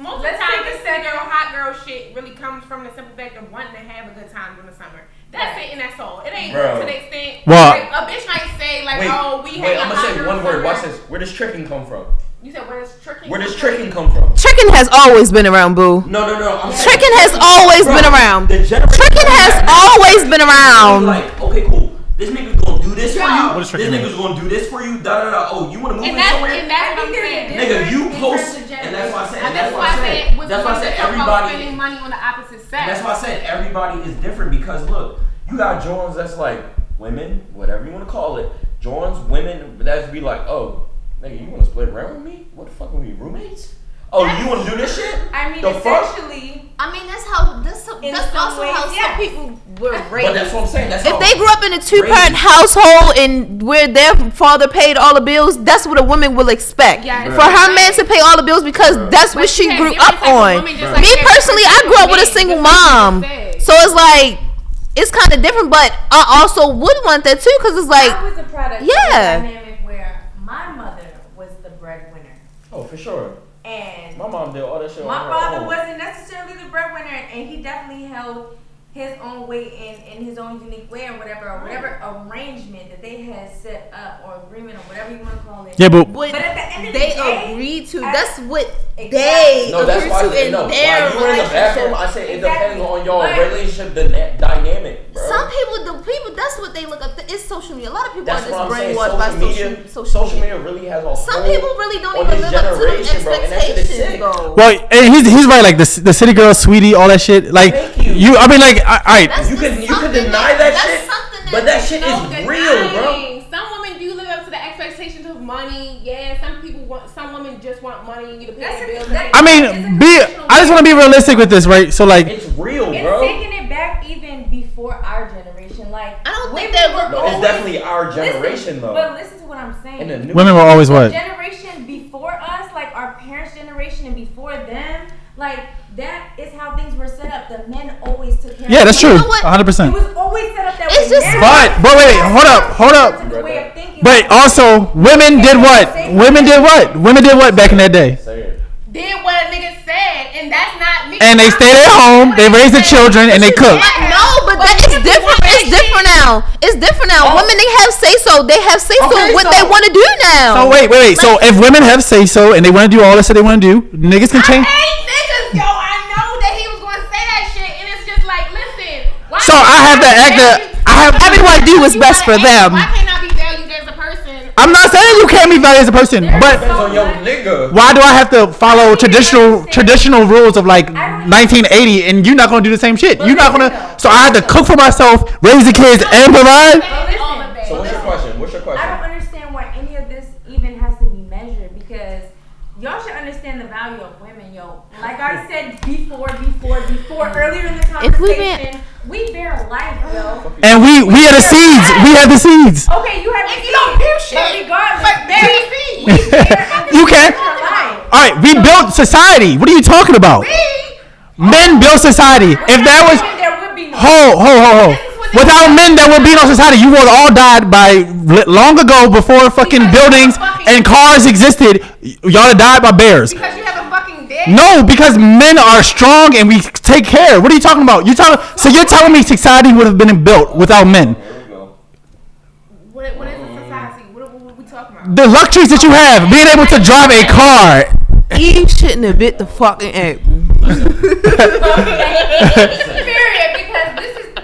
most of Let's the time, take a this city second. girl, hot girl shit really comes from the simple fact of wanting to have a good time during the summer. That's Right. it, and that's all. It ain't Bro. to the extent. Well- like, a bitch might say, like, Wait, oh, we wait. have I'm a gonna hot say girl one word. summer. Watch this. Where does tricking come from? You said, where's tricking? Where does tricking come from? Tricking has always been around, boo. No. I'm saying- Tricking has always Bro, been around. the generation- Tricking has always been around. Like, okay, cool. This nigga's gonna do this for you. What is This tricking nigga's gonna do this for you. Da da da. Oh, you wanna move in And that's somewhere? what I'm I think saying. there's a Nigga, you difference in post, terms of and that's why I said. And That's that's why I said. was That's why I when said we talk about everybody. spending money on the opposite sex. And that's why I said everybody is different because look, you got Jones that's like women, whatever you want to call it. Jones, women that's be like, oh, nigga, you want to split rent with me? What the fuck are we roommates? Oh, you want to do this shit? I mean, The fuck? essentially. I mean, that's also ways, how yes. some people were But raised. that's what I'm saying. That's If how they grew up in a two-parent household and where their father paid all the bills, that's what a woman will expect. Yeah, For her man to pay all the bills because that's what she grew up on. Me personally, I grew up with a single mom, so it's like it's kind of different. But I also would want that too because it's like I was a product yeah. of a dynamic where my mother was the breadwinner. Oh, for sure. And My mom did all that shit. my on her father own. wasn't necessarily the breadwinner, and he definitely held his own weight in his own unique way or whatever arrangement that they had set up or agreement or whatever you want to call it. Yeah, but But at the end of They the day, agreed to. I- That's what Exactly. they No, that's agreed why. to in No, their while you were in the bathroom, relationship. I say it Exactly. depends on your But- relationship dynamic, bro. Some people, that's what they look up to. It's social media. A lot of people That's are what just I'm saying. brainwashed by social media. Really has a Some hold people really don't on even this live up to the generation, bro, and that shit is expectations, sick. though. well, and he's right. Like the city girl, sweetie, all that shit. Like Thank you. I mean, like, all right. That's You just can something deny that that's shit, something but that shit No is real, bro. denying. Some women do live up to the expectations of money. Yeah, some women just want money and you to pay their bills. I mean, I just want to be realistic with this, right? So like, It's real, it's bro. taking it back even before our generation. Like I don't think women that were No, it's always- definitely our generation, listen, though. But listen to what I'm saying. And the new women were always The what? generation before us, like our parents' generation and before them, like that is how things were set up. The men always took care Yeah, of that's the true. know what? 100%. It was always set up that It's way. just- Now, But wait, hold up. the way of thinking, But like, also, women did what? Women did what? Women did what back in that day? Say it. Did what a nigga said, and that's not me. And they stayed at home, they raised the children, and they cooked. No, but that is different. It's different now. It's different now. Women, they have say so. They have say so Okay, what so- they want to do now. So wait. So if women have say so and they want to do all this that they want to do, niggas can I change. hate niggas, yo. I know that he was going to say that shit, and it's just like, listen. Why So I have to act Everyone do what's best for them. Why can't I be valued as a person? I'm not saying you can't be valued as a person, but Depends on your nigga. why do I have to follow traditional rules of like 1980 and you're not gonna do the same shit? You're not gonna. So I had to cook for myself, raise the kids, and provide. All of that. So what's your question? What's your I don't question? understand why any of this even has to be measured because y'all should understand the value of women, yo. Like I said before, earlier in the If we conversation, we bear life, yo. And we are the seeds. We have the seeds. Okay, you have If you don't do shit, but regardless, but very feet. You can. your life. All right, we built society. What are you talking about? Men built society. If that was there would be no. ho. Without men, there would be no society. You would all died by long ago before fucking buildings and cars existed. Y'all have died by bears. Because you have a fucking dick. No, because men are strong and we take care. What are you talking about? So you're telling me society would have been built without men? Here we go. What is a society? What are we talking about? The luxuries that you have, being able to drive a car. Eve shouldn't have bit the fucking apple. Period, because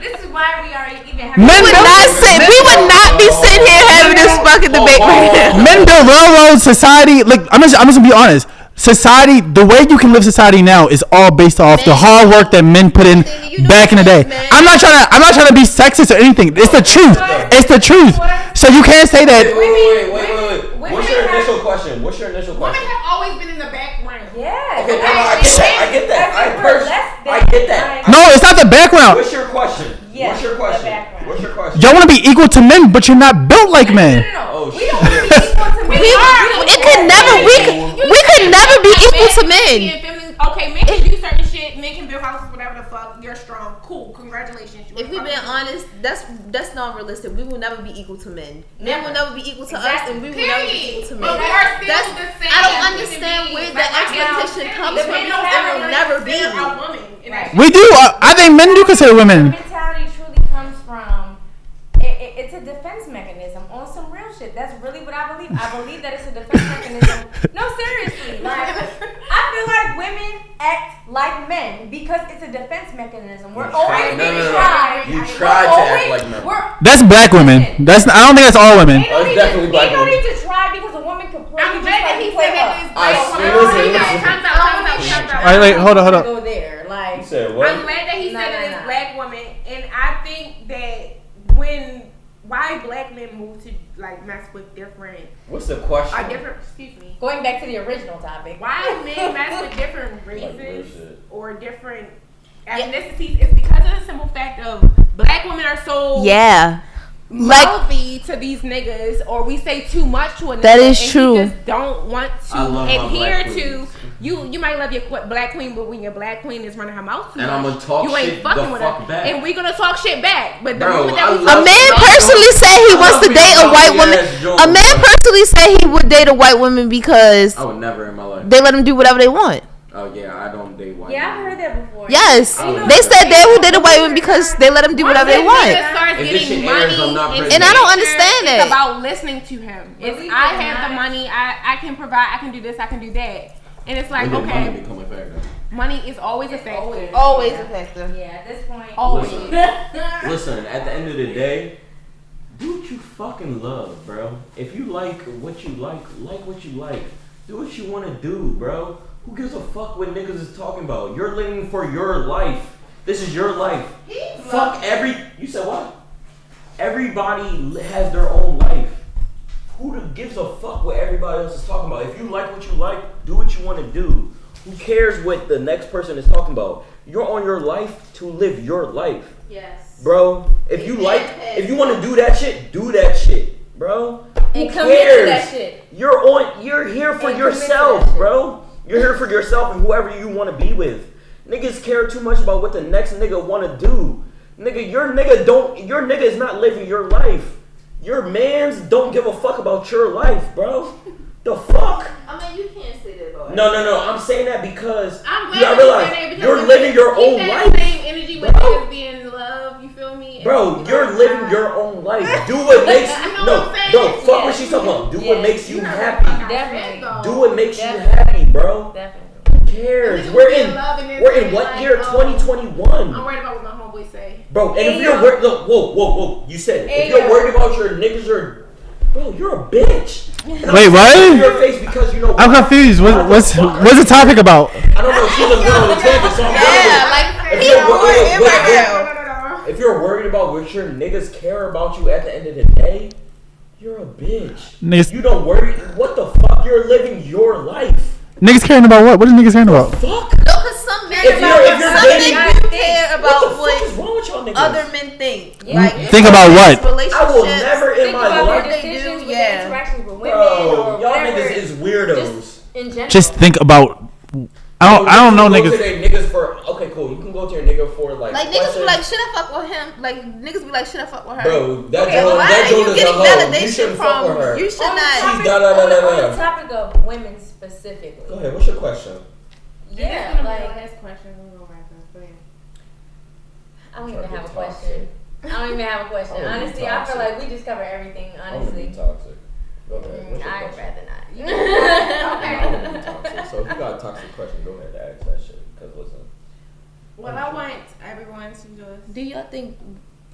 this is why we are even having. Men We would not be sitting here having this fucking debate right now. Men built railroads. Society, like I'm just gonna be honest. Society, the way you can live society now is all based off the hard work that men put in back in the day. I'm not trying to be sexist or anything. It's the truth. It's the truth. So you can't say that. Wait. What's your initial question? Women have always been in the background. Yeah. Okay, I get that. I get that. No, it's not the background. What's your question? Yes, What's your the question? background. What's your question? Y'all want to be equal to men, but you're not built like men. Oh We shit. don't want to be equal to men. We could never be equal to men. Okay, men can do certain shit. Men can build houses, whatever the fuck. You're strong. Cool. Congratulations. If we're being honest, that's not realistic. We will never be equal to men. Men will never be equal to us, and we will never be equal to men. But we are still That's, the same. I don't human understand beings. where Like, the expectation comes the from men because don't it ever will never be. consider a woman. And that's We do. I think men do consider women. Mentality truly comes from. It's a defense mechanism on some real shit. That's really what I believe. I believe that it's a defense mechanism. No, seriously. Like, I feel like women act like men because it's a defense mechanism. We're always being tried. You tried to act like men. That's black women. I don't think that's all women. They don't It's need definitely to, black they don't women. need to try because a woman can play. I'm you glad just that like he you play said her. that this I black see. woman. Listen. Time's out. All right, wait, hold up. Go there, like. You said what? I'm glad that he said that it's black women, and I think that why black men move to like mess with different What's the question? excuse me. Going back to the original topic. Why men mess with different Like races bullshit. or different ethnicities? It's because of the simple fact of black women are so mouthy to these niggas, or we say too much to a nigga. That is and true. He just don't want I to love my adhere black to. queens. You might love your black queen, but when your black queen is running her mouth too And much, I'ma talk you ain't shit fucking the with fuck her. back. And we gonna talk shit back. But the Bro, moment that I we love A man personally said he wants to date a white woman. A man personally said he would date a white woman because I would never in my life. they let him do whatever they want. Oh yeah, I don't date white. Yeah, I've women. heard that before. Yes, I would they never. said they would date a white woman because they let him do whatever they want. starts If this getting shit airs, money I'm not and bringing I don't nature, understand it's that. about listening to him. But If we I would have the not- money, I can provide, I can do this, I can do that. And it's like, When did money okay, become a factor? money is always a factor. Always a factor. Yeah, at this point. Always. Listen, at the end of the day, do what you fucking love, bro. If you like what you like what you like. Do what you want to do, bro. Who gives a fuck what niggas is talking about? You're living for your life. This is your life. Fuck you said what? Everybody has their own life. Who gives a fuck what everybody else is talking about? If you like what you like, do what you want to do. Who cares what the next person is talking about? You're on your life to live your life. Yes. Bro, if you want to do that shit, bro. And Who commit to cares? that shit. You're here for And commit to yourself, that shit. bro. You're here for yourself and whoever you want to be with. Niggas care too much about what the next nigga want to do. Nigga, your nigga is not living your life. Your mans don't give a fuck about your life, bro. The fuck? I mean, you can't say that about No. I'm saying that because I'm you glad gotta you realize said that because you're when living your keep own that life. same energy with Bro. niggas being in love, you feel me? Bro, And, you're know, living your own life. Do what makes You know no, what I'm saying? no. Fuck Yeah. what she's talking about. Do Yeah. what makes you You know what happy. I'm Definitely. saying, Do what makes you Definitely. happy, bro. Definitely. Who cares? Niggas We're be in in love and then we're in say, what like, year? I'm 2021. worried about what my homeboys say. Bro, and if Hey, you're yo. worried, look, whoa. You said it. Hey, If you're yo. worried about your niggas or bro, you're a bitch. And I'm Wait, saying it to what? your face because you know I'm confused. What's the topic about? I don't know. She was going on the tangent, so I'm like If you're worried- No. If you're worried about what your niggas care about you at the end of the day, you're a bitch. Niggas- You don't worry. What the fuck? You're living your life. Niggas caring about what? What is niggas caring about? Fuck. No, because some men If you're dating- do care What about the fuck what is wrong with y'all niggas? other men think. Yeah. Like, Think about what? I will never in Think my about life. their decisions with yeah. their interactions with women Bro, or y'all whatever. niggas is weirdos. Just in general. Just think about. I don't know You go to niggas. their niggas for okay, cool. You can go to your nigga for like. Like niggas be questions. like, should I fuck with him? Like niggas be like, should I fuck with her? Bro, that Okay, Joe, why that are Joe you is a getting hoe. You validation shouldn't fuck with her. from? You should on the not. topic, da, da, da, on da, the- on da. the topic of women specifically. Go ahead. What's your question? Yeah, like last question. We'll go back up. Go ahead. I don't even Try to have a be question. I don't even have a question. I wanna be Honestly, I feel toxic. like we just cover everything. I don't want to be Honestly, toxic. Go ahead. What's your I'd question? rather not. I don't want to be toxic. So if you got a toxic question, go ahead and ask that shit. Cause listen. What I want everyone to just. Do y'all think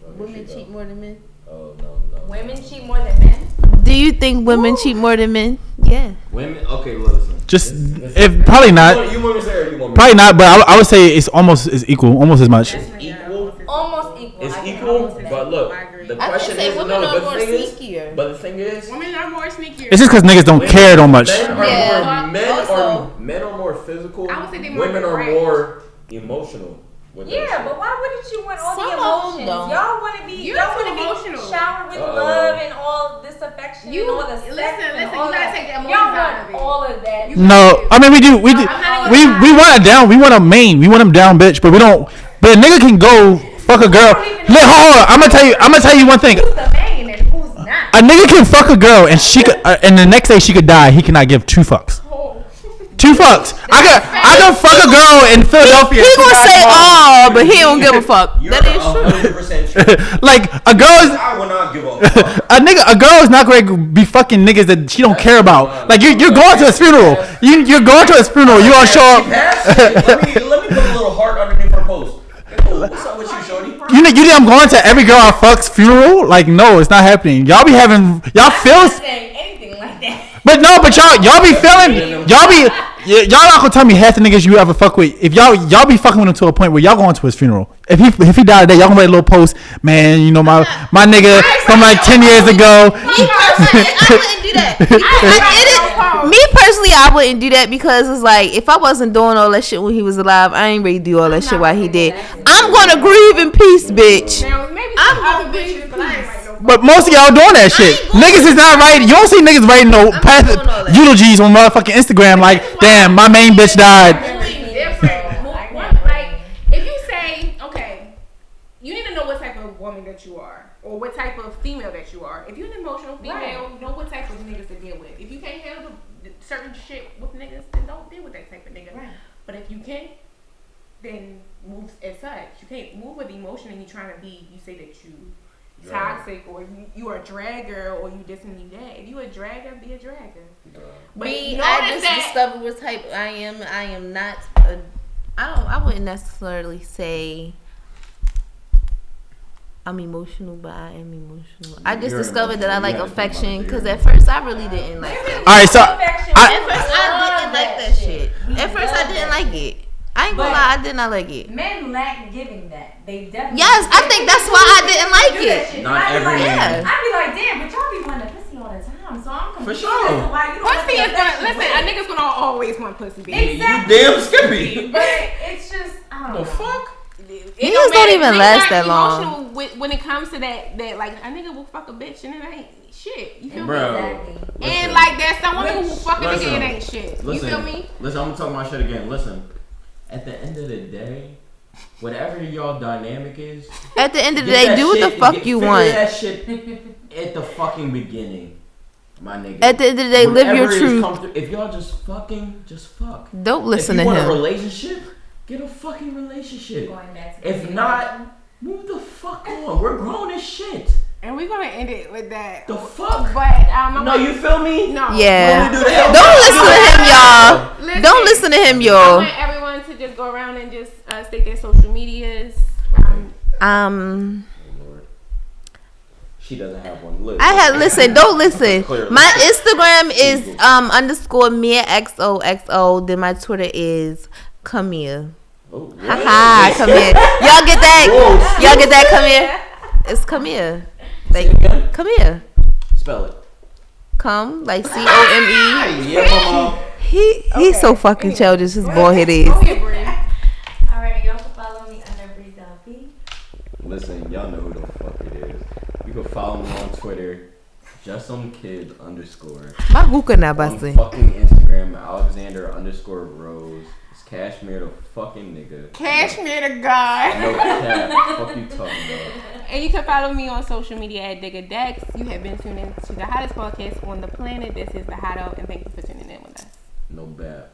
Oh, here women she cheat go. more than men? Oh no. Women cheat more than men. Do you think women cheat more than men? Yeah. Women. Okay, listen. Just This- if probably not. You want me to say or you want me? Probably not. But I would say it's almost as equal, almost as much. Equal. Almost equal. It's I can equal, almost say. but look, I agree. the I would question say is women no. are The more thing is, sneakier. but the thing is, Women are more sneakier. It's just because niggas don't care that much. Men are Yeah. more. Men Also- are more physical. I would say they more Women are direct. more emotional. with that Yeah, shit. but why wouldn't you want all Some the of 'em emotions? don't. Y'all want to be, You're y'all too want to be emotional. showered with Uh-oh. love and all this affection You- and all the sex listen, and you all gotta that. take the Y'all emotions out want of it. all of that. No, I mean we do. We want it down. We want a main. We want them down, bitch. But we don't. But a nigga can go fuck a girl. Look, hold on. I'm gonna tell you one thing. Who's the main and who's not? A nigga can fuck a girl and she could, and the next day she could die. He cannot give two fucks. Two fucks. I can fuck a girl in Philadelphia. He gonna say oh. all, but he don't give a fuck. You're That is true. 100% true. Like a girl is I will not give a fuck. a girl is not going to be fucking niggas that she don't care about. Like you're going to his funeral. You're going to his funeral. You gonna show up. Let me put a little heart underneath her post. Hey, what's up with you, shorty? You think I'm going to every girl I fuck's funeral? Like no, it's not happening. Y'all feel. I'm not saying anything like that. But y'all be feeling, Yeah, y'all not gonna tell me half the niggas you ever fuck with. If y'all be fucking with him to a point where y'all going to his funeral. If he died today, y'all gonna write a little post. Man, you know my nigga from like 10 years ago. I wouldn't do that. Me personally, I wouldn't do that because it's like if I wasn't doing all that shit when he was alive, I ain't ready to do all that shit while he did. I'm gonna grieve in peace, bitch. Now, maybe I'm other bitches, but I ain't right no. But most of y'all doing that shit. Niggas is not writing. You don't see niggas writing no eulogies on motherfucking Instagram like, damn, my main bitch died. Like, if you say, okay, you need to know what type of woman that you are, or what type of female that you are. If you're an emotional female, know what type of niggas to deal with. If you can't handle certain shit with niggas, then don't deal with that type of nigga. Right. But if you can, then move as such. You can't move with emotion and you trying to be. You say that you toxic or you are a dragger or you this and you that. If you a dragger, be a dragger. But I just discovered what type I am. I am not. I wouldn't necessarily say I'm emotional, but I am emotional. I just discovered that I like affection because at first I really didn't like it. All right, so at first I didn't like that shit. At first I didn't like it. I ain't gonna lie, I did not like it. Men lack giving that. They definitely. Yes, I think that's why I didn't like it. Not every man. I'd be like, damn, but y'all be wanting pussy all the time, so I'm confused. For sure. As to why you don't Pussy is want gonna listen. A nigga's gonna always want pussy, baby. Exactly. You damn skippy. But it's just, I don't know. The fuck? Niggas don't even last that long. When it comes to that like a nigga will fuck a bitch and it ain't shit. You feel me? Exactly. And like there's someone who will fuck a nigga and it ain't shit. You feel me? Listen, I'm gonna talk my shit again. Listen, at the end of the day, whatever y'all dynamic is, at the end of the day, do what the fuck you want. That shit at the fucking beginning, my nigga. At the end of the day, live your truth. If y'all just fucking, just fuck. Don't listen to him. If you him. want a relationship, get a fucking relationship. If not, move the fuck on. We're grown as shit. And we're gonna end it with that. The fuck? But no, you feel me? No. Yeah. Don't listen to him, y'all. Don't listen to him, y'all. I want everyone to just go around and just state their social medias. She doesn't have one. Look, don't listen. My Instagram is _ Mia XOXO. Then my Twitter is 𝔬𝔬 Haha, come here. Y'all get that? Y'all get that? Come here. It's 𝔬𝔬 Like, come here. Spell it. Come, like COME. Yeah, mama. He's so fucking childish. His bald head is. Alright, y'all can follow me under 𝔬𝔬 Listen, y'all know who the fuck it is. You can follow me on Twitter, _. My hookah not On busting. fucking Instagram, Alexander_Rose. It's Cashmere the fucking nigga. Cashmere the guy. No cap. Fuck you talking about? And you can follow me on social media at @DiggaDex. You have been tuning in to the hottest podcast on the planet. This is the Hotto, and thank you for tuning in with us. No bad.